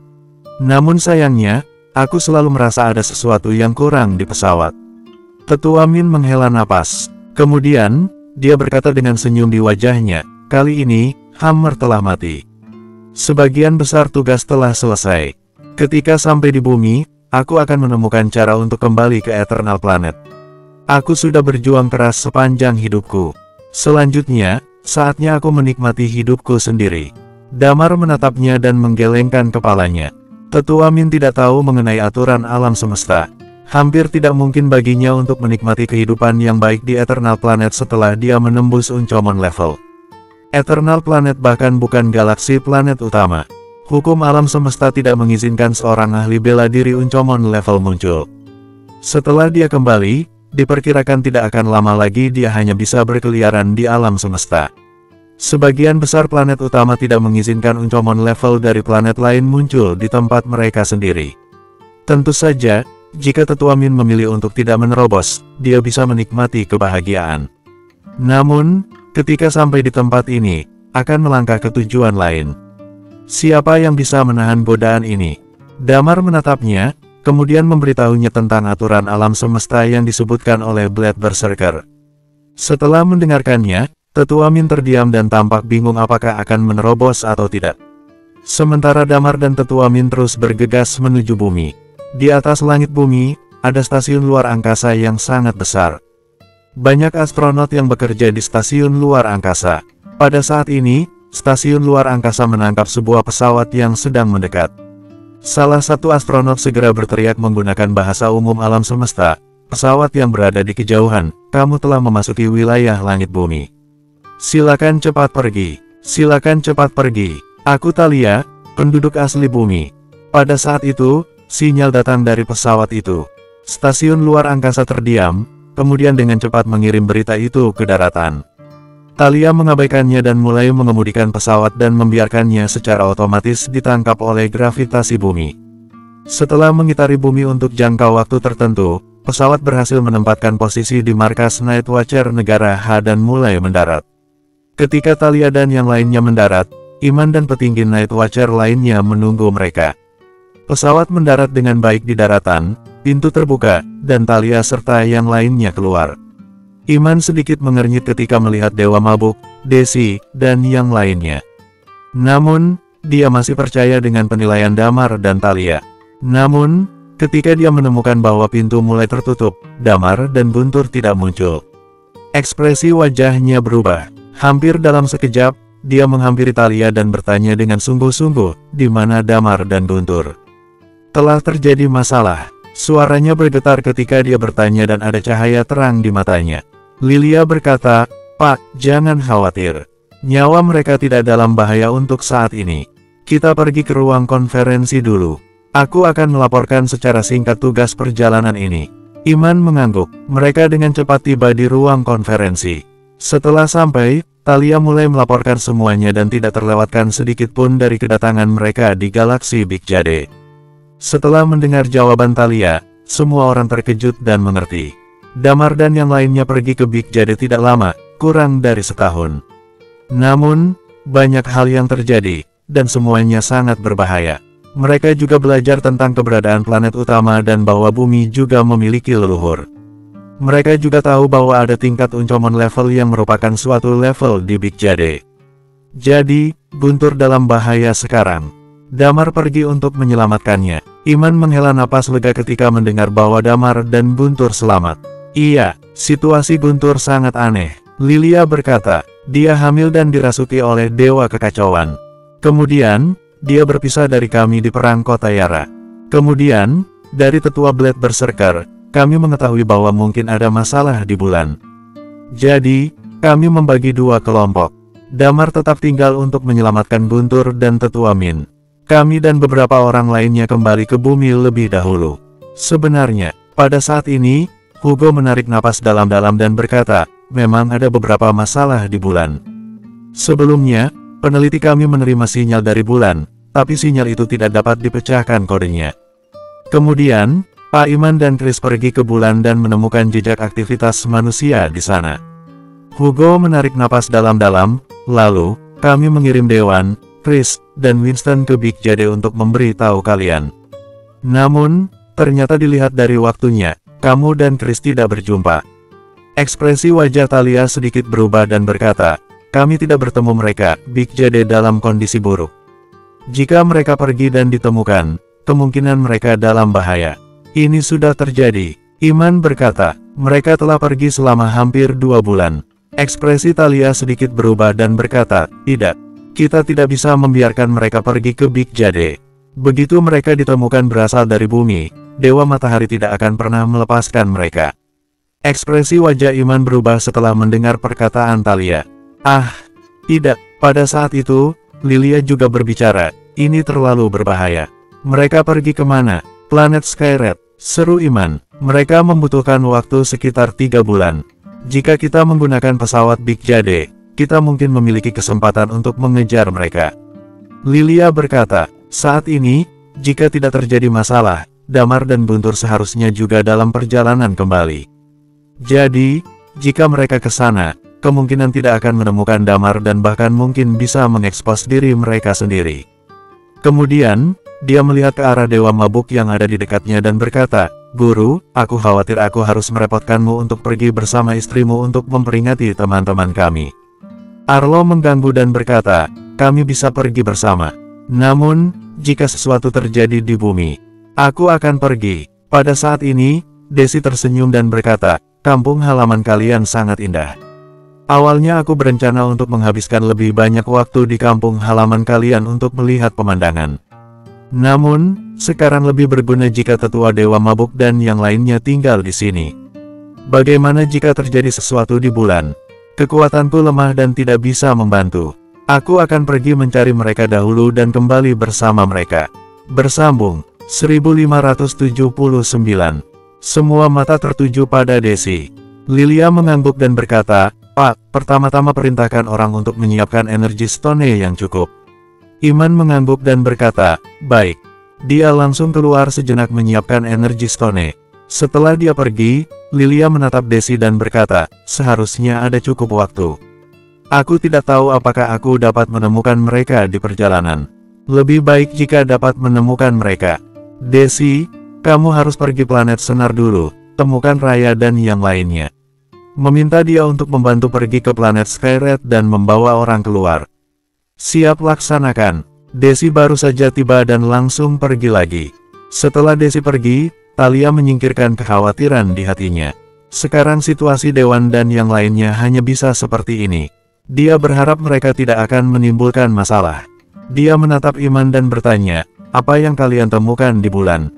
Namun sayangnya, aku selalu merasa ada sesuatu yang kurang di pesawat. Tetua Min menghela napas. Kemudian, dia berkata dengan senyum di wajahnya, kali ini, Hammer telah mati. Sebagian besar tugas telah selesai. Ketika sampai di bumi, aku akan menemukan cara untuk kembali ke Eternal Planet. Aku sudah berjuang keras sepanjang hidupku. Selanjutnya, saatnya aku menikmati hidupku sendiri. Damar menatapnya dan menggelengkan kepalanya. Tetua Min tidak tahu mengenai aturan alam semesta. Hampir tidak mungkin baginya untuk menikmati kehidupan yang baik di Eternal Planet setelah dia menembus Uncomon level. Eternal Planet bahkan bukan galaksi planet utama. Hukum alam semesta tidak mengizinkan seorang ahli bela diri Uncomon level muncul. Setelah dia kembali, diperkirakan tidak akan lama lagi dia hanya bisa berkeliaran di alam semesta. Sebagian besar planet utama tidak mengizinkan Uncomon level dari planet lain muncul di tempat mereka sendiri. Tentu saja, jika Tetua Min memilih untuk tidak menerobos, dia bisa menikmati kebahagiaan. Namun, ketika sampai di tempat ini, akan melangkah ke tujuan lain. Siapa yang bisa menahan godaan ini? Damar menatapnya, kemudian memberitahunya tentang aturan alam semesta yang disebutkan oleh Blade Berserker. Setelah mendengarkannya, Tetua Min terdiam dan tampak bingung apakah akan menerobos atau tidak. Sementara Damar dan Tetua Min terus bergegas menuju bumi. Di atas langit bumi, ada stasiun luar angkasa yang sangat besar. Banyak astronot yang bekerja di stasiun luar angkasa. Pada saat ini, stasiun luar angkasa menangkap sebuah pesawat yang sedang mendekat. Salah satu astronot segera berteriak menggunakan bahasa umum alam semesta, pesawat yang berada di kejauhan, kamu telah memasuki wilayah langit bumi. Silakan cepat pergi, silakan cepat pergi. Aku Thalia, penduduk asli bumi. Pada saat itu, sinyal datang dari pesawat itu. Stasiun luar angkasa terdiam, kemudian dengan cepat mengirim berita itu ke daratan. Thalia mengabaikannya dan mulai mengemudikan pesawat dan membiarkannya secara otomatis ditangkap oleh gravitasi bumi. Setelah mengitari bumi untuk jangka waktu tertentu, pesawat berhasil menempatkan posisi di markas Night Watcher negara H dan mulai mendarat. Ketika Thalia dan yang lainnya mendarat, Iman dan petinggi Night Watcher lainnya menunggu mereka. Pesawat mendarat dengan baik di daratan, pintu terbuka, dan Thalia serta yang lainnya keluar. Iman sedikit mengernyit ketika melihat Dewa Mabuk, Desi, dan yang lainnya. Namun, dia masih percaya dengan penilaian Damar dan Thalia. Namun, ketika dia menemukan bahwa pintu mulai tertutup, Damar dan Guntur tidak muncul. Ekspresi wajahnya berubah. Hampir dalam sekejap, dia menghampiri Thalia dan bertanya dengan sungguh-sungguh, di mana Damar dan Guntur. Telah terjadi masalah. Suaranya bergetar ketika dia bertanya dan ada cahaya terang di matanya. Lilia berkata, Pak, jangan khawatir. Nyawa mereka tidak dalam bahaya untuk saat ini. Kita pergi ke ruang konferensi dulu. Aku akan melaporkan secara singkat tugas perjalanan ini. Iman mengangguk. Mereka dengan cepat tiba di ruang konferensi. Setelah sampai, Thalia mulai melaporkan semuanya dan tidak terlewatkan sedikit pun dari kedatangan mereka di galaksi Big Jade. Setelah mendengar jawaban Thalia, semua orang terkejut dan mengerti. Damar dan yang lainnya pergi ke Big Jade tidak lama, kurang dari setahun. Namun, banyak hal yang terjadi, dan semuanya sangat berbahaya. Mereka juga belajar tentang keberadaan planet utama dan bahwa bumi juga memiliki leluhur. Mereka juga tahu bahwa ada tingkat Uncomon level yang merupakan suatu level di Big Jade. Jadi, Guntur dalam bahaya sekarang. Damar pergi untuk menyelamatkannya. Iman menghela napas lega ketika mendengar bahwa Damar dan Guntur selamat. Iya, situasi Guntur sangat aneh. Lilia berkata, dia hamil dan dirasuki oleh Dewa Kekacauan. Kemudian, dia berpisah dari kami di perang kota Yara. Kemudian, dari tetua Blade Berserker, kami mengetahui bahwa mungkin ada masalah di bulan. Jadi, kami membagi dua kelompok. Damar tetap tinggal untuk menyelamatkan Guntur dan tetua Min. Kami dan beberapa orang lainnya kembali ke bumi lebih dahulu. Sebenarnya, pada saat ini, Hugo menarik napas dalam-dalam dan berkata, memang ada beberapa masalah di bulan. Sebelumnya, peneliti kami menerima sinyal dari bulan, tapi sinyal itu tidak dapat dipecahkan kodenya. Kemudian, Pak Iman dan Chris pergi ke bulan dan menemukan jejak aktivitas manusia di sana. Hugo menarik napas dalam-dalam, lalu, kami mengirim Dewan, Chris, dan Winston ke Big Jade untuk memberi tahu kalian. Namun, ternyata dilihat dari waktunya, kamu dan Chris tidak berjumpa. Ekspresi wajah Thalia sedikit berubah dan berkata, kami tidak bertemu mereka, Big Jade dalam kondisi buruk. Jika mereka pergi dan ditemukan, kemungkinan mereka dalam bahaya. Ini sudah terjadi. Iman berkata, mereka telah pergi selama hampir 2 bulan. Ekspresi Thalia sedikit berubah dan berkata, tidak. Kita tidak bisa membiarkan mereka pergi ke Big Jade. Begitu mereka ditemukan berasal dari bumi, Dewa Matahari tidak akan pernah melepaskan mereka. Ekspresi wajah Iman berubah setelah mendengar perkataan Thalia. Ah, tidak. Pada saat itu, Lilia juga berbicara, ini terlalu berbahaya. Mereka pergi kemana? Planet Skyred. Seru Iman, mereka membutuhkan waktu sekitar 3 bulan. Jika kita menggunakan pesawat Big Jade, kita mungkin memiliki kesempatan untuk mengejar mereka. Lilia berkata, saat ini, jika tidak terjadi masalah, Damar dan Guntur seharusnya juga dalam perjalanan kembali. Jadi, jika mereka ke sana, kemungkinan tidak akan menemukan Damar dan bahkan mungkin bisa mengekspos diri mereka sendiri. Kemudian, dia melihat ke arah Dewa Mabuk yang ada di dekatnya dan berkata, Guru, aku khawatir aku harus merepotkanmu untuk pergi bersama istrimu untuk memperingati teman-teman kami. Arlo mengganggu dan berkata, kami bisa pergi bersama. Namun, jika sesuatu terjadi di bumi, aku akan pergi. Pada saat ini, Desi tersenyum dan berkata, kampung halaman kalian sangat indah. Awalnya aku berencana untuk menghabiskan lebih banyak waktu di kampung halaman kalian untuk melihat pemandangan. Namun, sekarang lebih berguna jika tetua Dewa Mabuk dan yang lainnya tinggal di sini. Bagaimana jika terjadi sesuatu di bulan? Kekuatanku lemah dan tidak bisa membantu. Aku akan pergi mencari mereka dahulu dan kembali bersama mereka. Bersambung, 1579. Semua mata tertuju pada Desi. Lilia mengangguk dan berkata, Pak, pertama-tama perintahkan orang untuk menyiapkan energi stone yang cukup. Iman mengangguk dan berkata, baik. Dia langsung keluar sejenak menyiapkan energi stone. Setelah dia pergi, Lilia menatap Desi dan berkata, seharusnya ada cukup waktu. Aku tidak tahu apakah aku dapat menemukan mereka di perjalanan. Lebih baik jika dapat menemukan mereka. Desi, kamu harus pergi planet Senar dulu, temukan Raya dan yang lainnya. Meminta dia untuk membantu pergi ke planet Skyred dan membawa orang keluar. Siap laksanakan. Desi baru saja tiba dan langsung pergi lagi. Setelah Desi pergi, Thalia menyingkirkan kekhawatiran di hatinya. Sekarang situasi Dewan dan yang lainnya hanya bisa seperti ini. Dia berharap mereka tidak akan menimbulkan masalah. Dia menatap Iman dan bertanya, apa yang kalian temukan di bulan?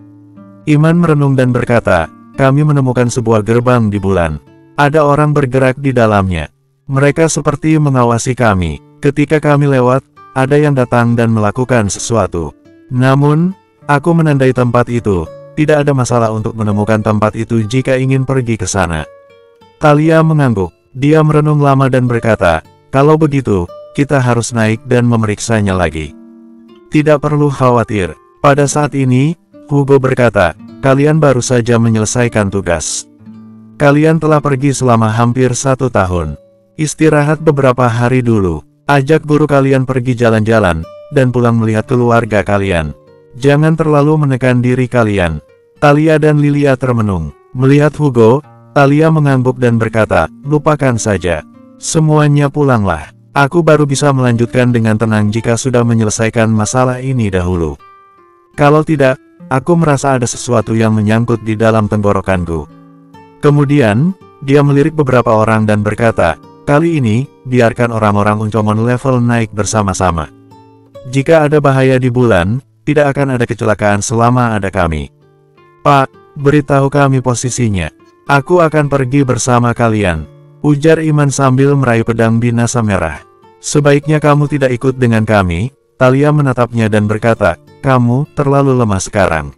Iman merenung dan berkata, kami menemukan sebuah gerbang di bulan. Ada orang bergerak di dalamnya. Mereka seperti mengawasi kami. Ketika kami lewat, ada yang datang dan melakukan sesuatu. Namun, aku menandai tempat itu. Tidak ada masalah untuk menemukan tempat itu jika ingin pergi ke sana. Thalia mengangguk. Dia merenung lama dan berkata, kalau begitu, kita harus naik dan memeriksanya lagi. Tidak perlu khawatir. Pada saat ini, Hugo berkata, kalian baru saja menyelesaikan tugas. Kalian telah pergi selama hampir 1 tahun. Istirahat beberapa hari dulu. Ajak guru kalian pergi jalan-jalan, dan pulang melihat keluarga kalian. Jangan terlalu menekan diri kalian. Thalia dan Lilia termenung. Melihat Hugo, Thalia mengangguk dan berkata, lupakan saja. Semuanya pulanglah. Aku baru bisa melanjutkan dengan tenang jika sudah menyelesaikan masalah ini dahulu. Kalau tidak, aku merasa ada sesuatu yang menyangkut di dalam tenggorokanku. Kemudian, dia melirik beberapa orang dan berkata, kali ini, biarkan orang-orang Uncomon level naik bersama-sama. Jika ada bahaya di bulan, tidak akan ada kecelakaan selama ada kami. Pak, beritahu kami posisinya. Aku akan pergi bersama kalian, ujar Iman sambil meraih pedang binasa merah. Sebaiknya kamu tidak ikut dengan kami. Thalia menatapnya dan berkata, kamu terlalu lemah sekarang.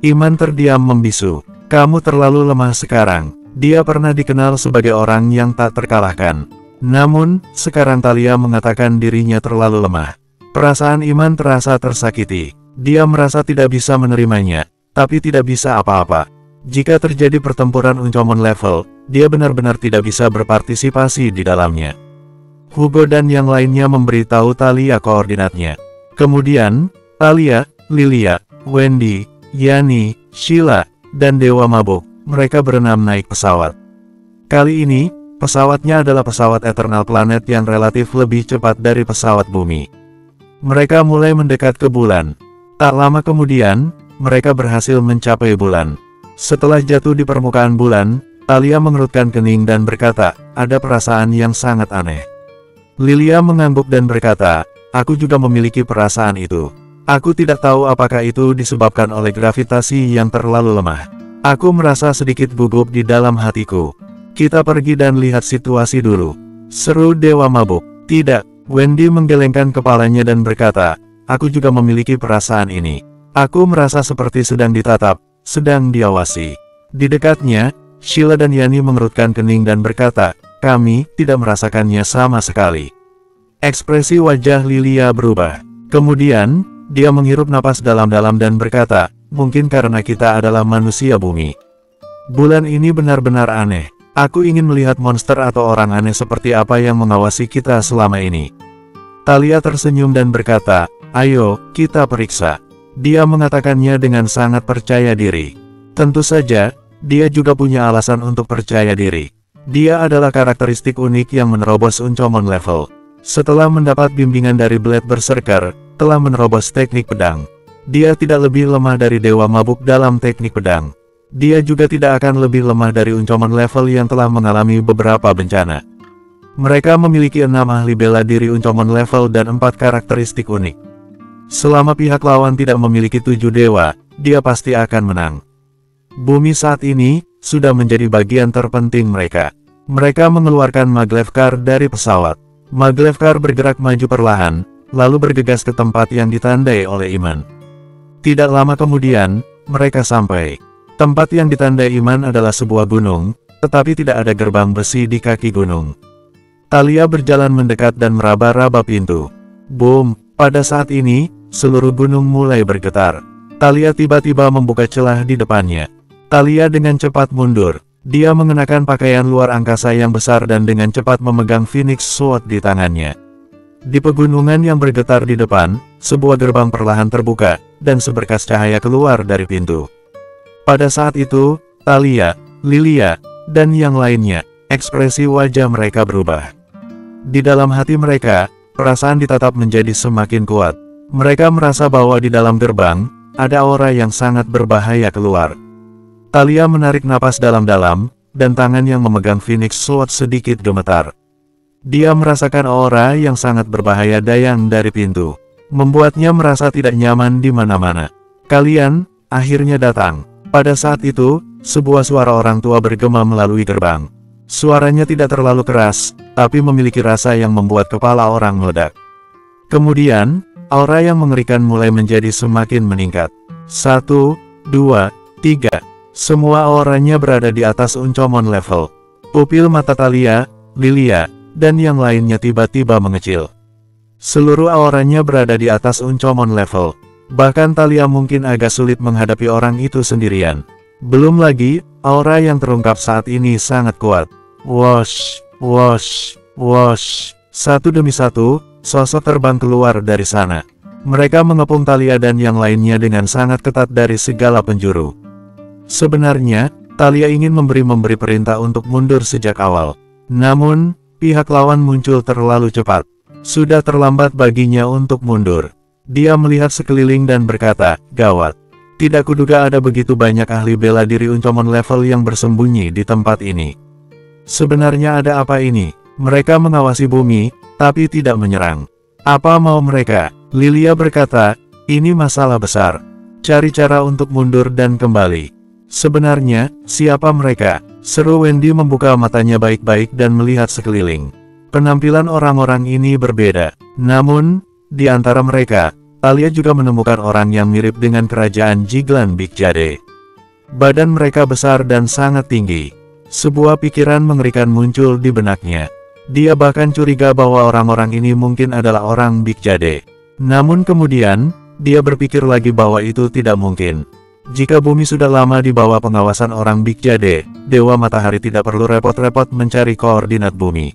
Iman terdiam membisu. Kamu terlalu lemah sekarang. Dia pernah dikenal sebagai orang yang tak terkalahkan. Namun, sekarang Thalia mengatakan dirinya terlalu lemah. Perasaan Iman terasa tersakiti. Dia merasa tidak bisa menerimanya, tapi tidak bisa apa-apa. Jika terjadi pertempuran Uncomon level, dia benar-benar tidak bisa berpartisipasi di dalamnya. Hugo dan yang lainnya memberitahu Thalia koordinatnya. Kemudian, Thalia, Lilia, Wendy, Yani, Sheila, dan Dewa Mabuk, mereka berenam naik pesawat. Kali ini, pesawatnya adalah pesawat Eternal Planet yang relatif lebih cepat dari pesawat bumi. Mereka mulai mendekat ke bulan. Tak lama kemudian, mereka berhasil mencapai bulan. Setelah jatuh di permukaan bulan, Thalia mengerutkan kening dan berkata, ada perasaan yang sangat aneh. Lilia mengangguk dan berkata, aku juga memiliki perasaan itu. Aku tidak tahu apakah itu disebabkan oleh gravitasi yang terlalu lemah. Aku merasa sedikit gugup di dalam hatiku. Kita pergi dan lihat situasi dulu, seru Dewa Mabuk. Tidak, Wendy menggelengkan kepalanya dan berkata, aku juga memiliki perasaan ini. Aku merasa seperti sedang ditatap, sedang diawasi. Di dekatnya, Sheila dan Yani mengerutkan kening dan berkata, kami tidak merasakannya sama sekali. Ekspresi wajah Lilia berubah. Kemudian, dia menghirup napas dalam-dalam dan berkata, mungkin karena kita adalah manusia bumi. Bulan ini benar-benar aneh. Aku ingin melihat monster atau orang aneh seperti apa yang mengawasi kita selama ini. Thalia tersenyum dan berkata, ayo, kita periksa. Dia mengatakannya dengan sangat percaya diri. Tentu saja, dia juga punya alasan untuk percaya diri. Dia adalah karakteristik unik yang menerobos Uncomon level. Setelah mendapat bimbingan dari Blade Berserker, telah menerobos teknik pedang. Dia tidak lebih lemah dari Dewa Mabuk dalam teknik pedang. Dia juga tidak akan lebih lemah dari Uncomon level yang telah mengalami beberapa bencana. Mereka memiliki 6 ahli bela diri Uncomon level dan 4 karakteristik unik. Selama pihak lawan tidak memiliki 7 dewa, dia pasti akan menang. Bumi saat ini, sudah menjadi bagian terpenting mereka. Mereka mengeluarkan Maglevkar dari pesawat. Maglevkar bergerak maju perlahan, lalu bergegas ke tempat yang ditandai oleh Iman. Tidak lama kemudian, mereka sampai. Tempat yang ditandai Iman adalah sebuah gunung, tetapi tidak ada gerbang besi di kaki gunung. Thalia berjalan mendekat dan meraba-raba pintu. Boom! Pada saat ini, seluruh gunung mulai bergetar. Thalia tiba-tiba membuka celah di depannya. Thalia dengan cepat mundur. Dia mengenakan pakaian luar angkasa yang besar dan dengan cepat memegang Phoenix Sword di tangannya. Di pegunungan yang bergetar di depan, sebuah gerbang perlahan terbuka, dan seberkas cahaya keluar dari pintu. Pada saat itu, Thalia, Lilia, dan yang lainnya, ekspresi wajah mereka berubah. Di dalam hati mereka, perasaan ditatap menjadi semakin kuat. Mereka merasa bahwa di dalam gerbang, ada aura yang sangat berbahaya keluar. Thalia menarik napas dalam-dalam, dan tangan yang memegang Phoenix Sword sedikit gemetar. Dia merasakan aura yang sangat berbahaya dayang dari pintu. Membuatnya merasa tidak nyaman di mana-mana. Kalian, akhirnya datang. Pada saat itu, sebuah suara orang tua bergema melalui gerbang. Suaranya tidak terlalu keras, tapi memiliki rasa yang membuat kepala orang meledak. Kemudian, aura yang mengerikan mulai menjadi semakin meningkat. 1, 2, 3. Semua auranya berada di atas Uncomon level. Pupil mata Thalia, Lilia, dan yang lainnya tiba-tiba mengecil. Seluruh auranya berada di atas Uncomon level. Bahkan Thalia mungkin agak sulit menghadapi orang itu sendirian. Belum lagi, aura yang terungkap saat ini sangat kuat. Wosh, wosh, wosh. Satu demi satu, sosok terbang keluar dari sana. Mereka mengepung Thalia dan yang lainnya dengan sangat ketat dari segala penjuru. Sebenarnya, Thalia ingin memberi perintah untuk mundur sejak awal. Namun, pihak lawan muncul terlalu cepat. Sudah terlambat baginya untuk mundur. Dia melihat sekeliling dan berkata, "Gawat. Tidak kuduga ada begitu banyak ahli bela diri Uncomon level yang bersembunyi di tempat ini. Sebenarnya ada apa ini?" Mereka mengawasi bumi, tapi tidak menyerang. "Apa mau mereka?" Lilia berkata, "Ini masalah besar. Cari cara untuk mundur dan kembali." "Sebenarnya, siapa mereka?" seru Wendy membuka matanya baik-baik dan melihat sekeliling. Penampilan orang-orang ini berbeda. Namun, di antara mereka, Thalia juga menemukan orang yang mirip dengan kerajaan Jiglan Big Jade. Badan mereka besar dan sangat tinggi. Sebuah pikiran mengerikan muncul di benaknya. Dia bahkan curiga bahwa orang-orang ini mungkin adalah orang Big Jade. Namun kemudian, dia berpikir lagi bahwa itu tidak mungkin. Jika bumi sudah lama di bawah pengawasan orang Big Jade, Dewa Matahari tidak perlu repot-repot mencari koordinat bumi.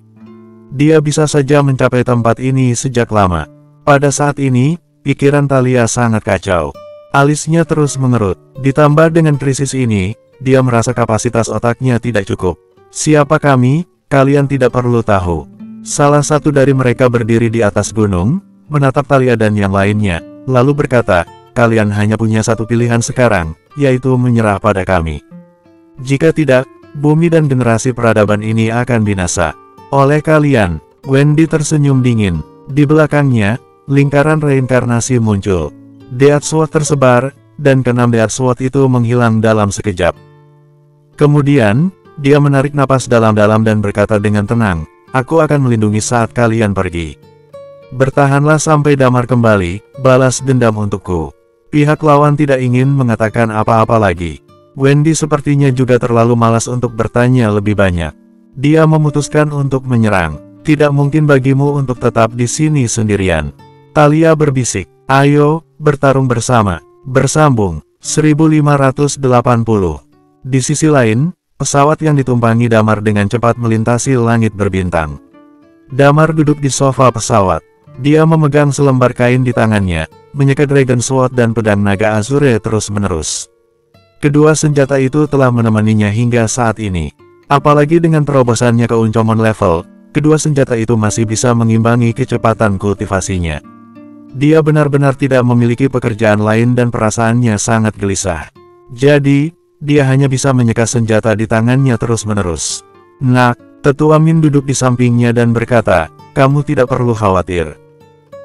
Dia bisa saja mencapai tempat ini sejak lama. Pada saat ini, pikiran Thalia sangat kacau. Alisnya terus mengerut. Ditambah dengan krisis ini, dia merasa kapasitas otaknya tidak cukup. "Siapa kami? Kalian tidak perlu tahu." Salah satu dari mereka berdiri di atas gunung, menatap Thalia dan yang lainnya, lalu berkata, "Kalian hanya punya satu pilihan sekarang, yaitu menyerah pada kami. Jika tidak, bumi dan generasi peradaban ini akan binasa oleh kalian." Wendy tersenyum dingin. Di belakangnya, lingkaran reinkarnasi muncul. Death Sword tersebar, dan keenam Death Sword itu menghilang dalam sekejap. Kemudian, dia menarik napas dalam-dalam dan berkata dengan tenang, "Aku akan melindungi saat kalian pergi. Bertahanlah sampai Damar kembali, balas dendam untukku." Pihak lawan tidak ingin mengatakan apa-apa lagi. Wendy sepertinya juga terlalu malas untuk bertanya lebih banyak. Dia memutuskan untuk menyerang. "Tidak mungkin bagimu untuk tetap di sini sendirian." Thalia berbisik, "Ayo, bertarung bersama." Bersambung, 1580. Di sisi lain, pesawat yang ditumpangi Damar dengan cepat melintasi langit berbintang. Damar duduk di sofa pesawat. Dia memegang selembar kain di tangannya, menyeka Dragon Sword dan pedang naga Azure terus-menerus. Kedua senjata itu telah menemaninya hingga saat ini. Apalagi dengan terobosannya ke Uncomon level, kedua senjata itu masih bisa mengimbangi kecepatan kultivasinya. Dia benar-benar tidak memiliki pekerjaan lain dan perasaannya sangat gelisah. Jadi, dia hanya bisa menyeka senjata di tangannya terus-menerus. "Nak," Tetua Min duduk di sampingnya dan berkata, "Kamu tidak perlu khawatir.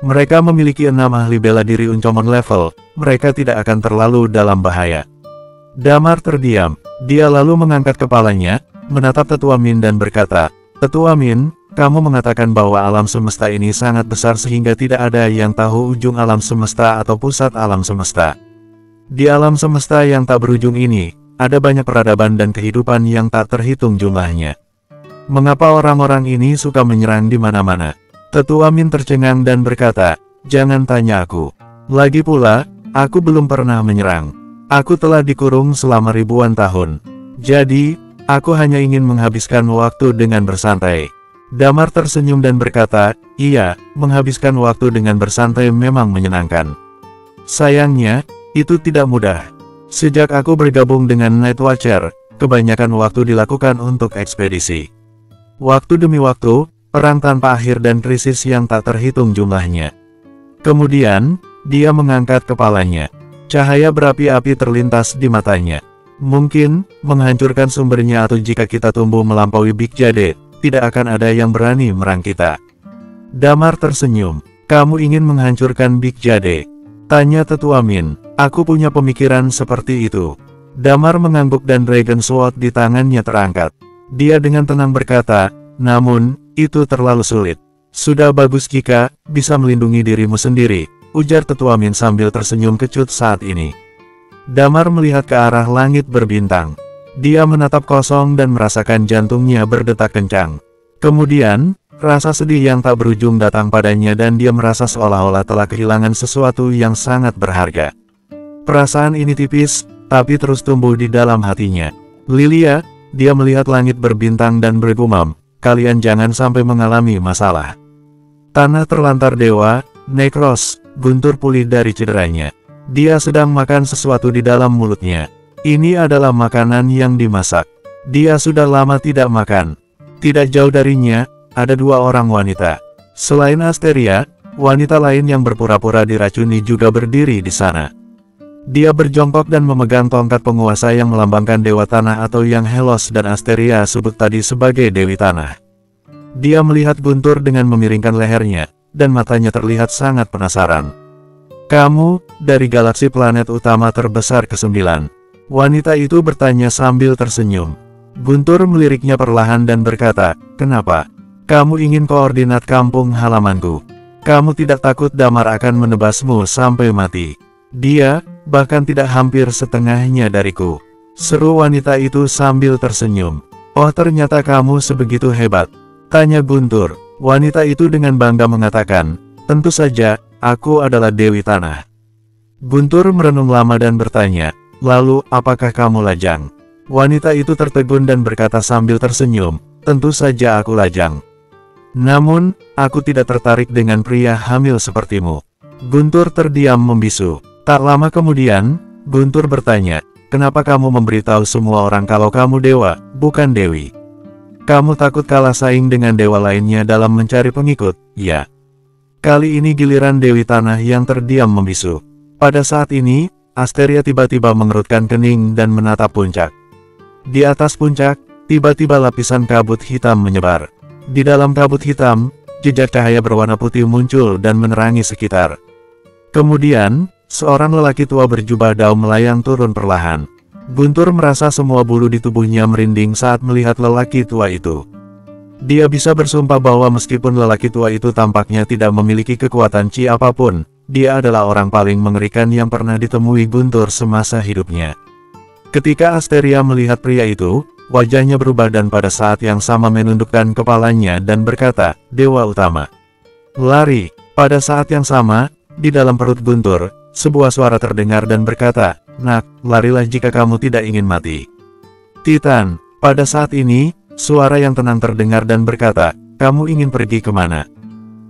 Mereka memiliki 6 ahli bela diri Uncomon level, mereka tidak akan terlalu dalam bahaya." Damar terdiam. Dia lalu mengangkat kepalanya, menatap Tetua Min dan berkata, "Tetua Min, kamu mengatakan bahwa alam semesta ini sangat besar sehingga tidak ada yang tahu ujung alam semesta atau pusat alam semesta. Di alam semesta yang tak berujung ini, ada banyak peradaban dan kehidupan yang tak terhitung jumlahnya. Mengapa orang-orang ini suka menyerang di mana-mana?" Tetua Min tercengang dan berkata, "Jangan tanya aku. Lagi pula, aku belum pernah menyerang. Aku telah dikurung selama ribuan tahun. Jadi, aku hanya ingin menghabiskan waktu dengan bersantai." Damar tersenyum dan berkata, "Iya, menghabiskan waktu dengan bersantai memang menyenangkan. Sayangnya, itu tidak mudah. Sejak aku bergabung dengan Night Watcher, kebanyakan waktu dilakukan untuk ekspedisi. Waktu demi waktu, perang tanpa akhir dan krisis yang tak terhitung jumlahnya." Kemudian, dia mengangkat kepalanya. Cahaya berapi-api terlintas di matanya. "Mungkin, menghancurkan sumbernya atau jika kita tumbuh melampaui Big Jade, tidak akan ada yang berani merang kita." Damar tersenyum. "Kamu ingin menghancurkan Big Jade?" tanya Tetua Min. "Aku punya pemikiran seperti itu." Damar mengangguk dan Dragon Sword di tangannya terangkat. Dia dengan tenang berkata, namun, itu terlalu sulit. Sudah bagus jika bisa melindungi dirimu sendiri, ujar Tetua Min sambil tersenyum kecut saat ini. Damar melihat ke arah langit berbintang. Dia menatap kosong dan merasakan jantungnya berdetak kencang. Kemudian, rasa sedih yang tak berujung datang padanya dan dia merasa seolah-olah telah kehilangan sesuatu yang sangat berharga. Perasaan ini tipis, tapi terus tumbuh di dalam hatinya. Lilia, dia melihat langit berbintang dan bergumam, kalian jangan sampai mengalami masalah. Tanah terlantar dewa, Nekros, Guntur pulih dari cederanya. Dia sedang makan sesuatu di dalam mulutnya. Ini adalah makanan yang dimasak. Dia sudah lama tidak makan. Tidak jauh darinya, ada dua orang wanita. Selain Asteria, wanita lain yang berpura-pura diracuni juga berdiri di sana. Dia berjongkok dan memegang tongkat penguasa yang melambangkan Dewa Tanah atau yang Helos dan Asteria sebut tadi sebagai Dewi Tanah. Dia melihat Guntur dengan memiringkan lehernya, dan matanya terlihat sangat penasaran. Kamu, dari galaksi planet utama terbesar ke-9. Wanita itu bertanya sambil tersenyum. Guntur meliriknya perlahan dan berkata, kenapa? Kamu ingin koordinat kampung halamanku. Kamu tidak takut Damar akan menebasmu sampai mati. Dia, bahkan tidak hampir setengahnya dariku. Seru wanita itu sambil tersenyum. Oh ternyata kamu sebegitu hebat. Tanya Guntur. Wanita itu dengan bangga mengatakan, tentu saja, aku adalah Dewi Tanah. Guntur merenung lama dan bertanya, lalu apakah kamu lajang? Wanita itu tertegun dan berkata sambil tersenyum, tentu saja aku lajang. Namun, aku tidak tertarik dengan pria hamil sepertimu. Guntur terdiam membisu. Tak lama kemudian, Guntur bertanya, kenapa kamu memberitahu semua orang kalau kamu dewa, bukan dewi? Kamu takut kalah saing dengan dewa lainnya dalam mencari pengikut, ya? Kali ini giliran Dewi Tanah yang terdiam membisu. Pada saat ini, Asteria tiba-tiba mengerutkan kening dan menatap puncak. Di atas puncak, tiba-tiba lapisan kabut hitam menyebar. Di dalam kabut hitam, jejak cahaya berwarna putih muncul dan menerangi sekitar. Kemudian, seorang lelaki tua berjubah daun melayang turun perlahan. Guntur merasa semua bulu di tubuhnya merinding saat melihat lelaki tua itu. Dia bisa bersumpah bahwa meskipun lelaki tua itu tampaknya tidak memiliki kekuatan chi apapun, dia adalah orang paling mengerikan yang pernah ditemui Guntur semasa hidupnya. Ketika Asteria melihat pria itu, wajahnya berubah dan pada saat yang sama menundukkan kepalanya dan berkata, Dewa Utama. Lari. Pada saat yang sama, di dalam perut Guntur, sebuah suara terdengar dan berkata, nak, larilah jika kamu tidak ingin mati. Titan. Pada saat ini, suara yang tenang terdengar dan berkata, kamu ingin pergi kemana?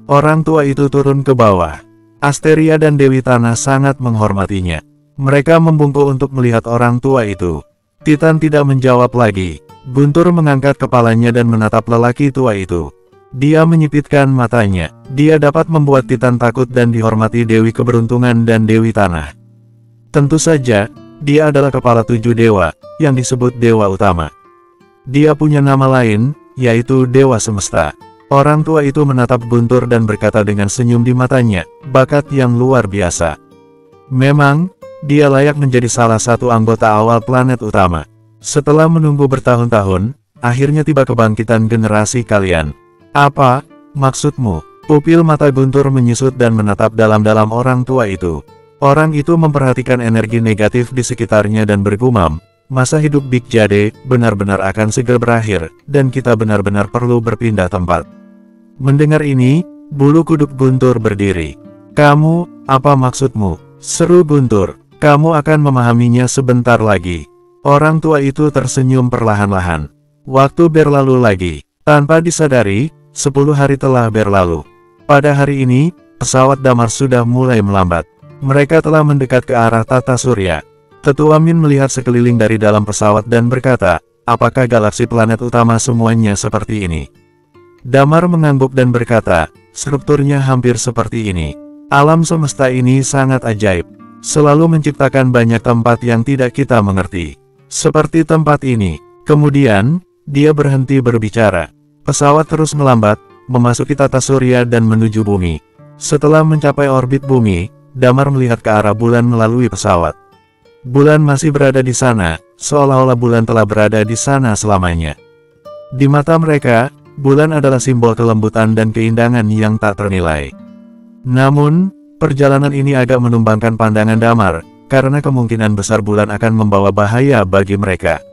Orang tua itu turun ke bawah. Asteria dan Dewi Tanah sangat menghormatinya. Mereka membungkuk untuk melihat orang tua itu. Titan tidak menjawab lagi. Guntur mengangkat kepalanya dan menatap lelaki tua itu. Dia menyipitkan matanya. Dia dapat membuat Titan takut dan dihormati Dewi Keberuntungan dan Dewi Tanah. Tentu saja, dia adalah kepala 7 dewa, yang disebut Dewa Utama. Dia punya nama lain, yaitu Dewa Semesta. Orang tua itu menatap Guntur dan berkata dengan senyum di matanya, bakat yang luar biasa. Memang, dia layak menjadi salah satu anggota awal planet utama. Setelah menunggu bertahun-tahun, akhirnya tiba kebangkitan generasi kalian. Apa maksudmu? Pupil mata Guntur menyusut dan menatap dalam-dalam orang tua itu. Orang itu memperhatikan energi negatif di sekitarnya dan bergumam, masa hidup Big Jade benar-benar akan segera berakhir, dan kita benar-benar perlu berpindah tempat. Mendengar ini, bulu kuduk Guntur berdiri. Kamu, apa maksudmu? Seru Guntur. Kamu akan memahaminya sebentar lagi. Orang tua itu tersenyum perlahan-lahan. Waktu berlalu lagi. Tanpa disadari, 10 hari telah berlalu. Pada hari ini, pesawat Damar sudah mulai melambat. Mereka telah mendekat ke arah tata surya. Tetua Min melihat sekeliling dari dalam pesawat dan berkata, apakah galaksi planet utama semuanya seperti ini? Damar mengangguk dan berkata, strukturnya hampir seperti ini. Alam semesta ini sangat ajaib. Selalu menciptakan banyak tempat yang tidak kita mengerti. Seperti tempat ini. Kemudian, dia berhenti berbicara. Pesawat terus melambat, memasuki tata surya dan menuju bumi. Setelah mencapai orbit bumi, Damar melihat ke arah bulan melalui pesawat. Bulan masih berada di sana, seolah-olah bulan telah berada di sana selamanya. Di mata mereka, bulan adalah simbol kelembutan dan keindahan yang tak ternilai. Namun, perjalanan ini agak menumbangkan pandangan Damar, karena kemungkinan besar bulan akan membawa bahaya bagi mereka.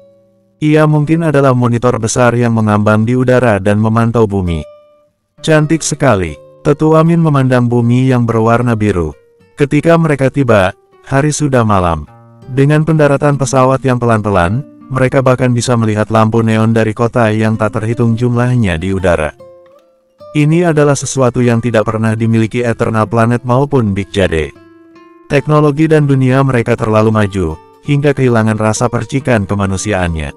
Ia mungkin adalah monitor besar yang mengambang di udara dan memantau bumi. Cantik sekali. Tetua Min memandang bumi yang berwarna biru. Ketika mereka tiba, hari sudah malam. Dengan pendaratan pesawat yang pelan-pelan, mereka bahkan bisa melihat lampu neon dari kota yang tak terhitung jumlahnya di udara. Ini adalah sesuatu yang tidak pernah dimiliki Eternal Planet maupun Big Jade. Teknologi dan dunia mereka terlalu maju, hingga kehilangan rasa percikan kemanusiaannya.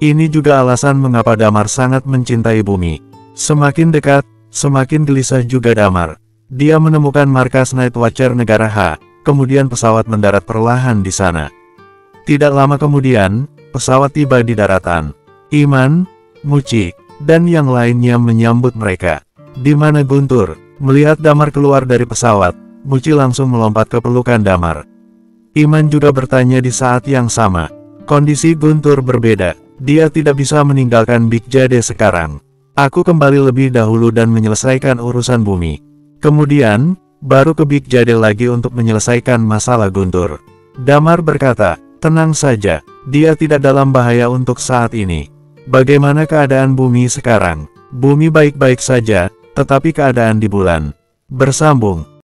Ini juga alasan mengapa Damar sangat mencintai bumi. Semakin dekat, semakin gelisah juga Damar. Dia menemukan markas Night Watcher negara H, kemudian pesawat mendarat perlahan di sana. Tidak lama kemudian, pesawat tiba di daratan. Iman, Muci, dan yang lainnya menyambut mereka. Di mana Guntur? Melihat Damar keluar dari pesawat, Muci langsung melompat ke pelukan Damar. Iman juga bertanya di saat yang sama. Kondisi Guntur berbeda. Dia tidak bisa meninggalkan Big Jade sekarang. Aku kembali lebih dahulu dan menyelesaikan urusan bumi. Kemudian, baru ke Big Jade lagi untuk menyelesaikan masalah Guntur. Damar berkata, tenang saja, dia tidak dalam bahaya untuk saat ini. Bagaimana keadaan bumi sekarang? Bumi baik-baik saja, tetapi keadaan di bulan bersambung.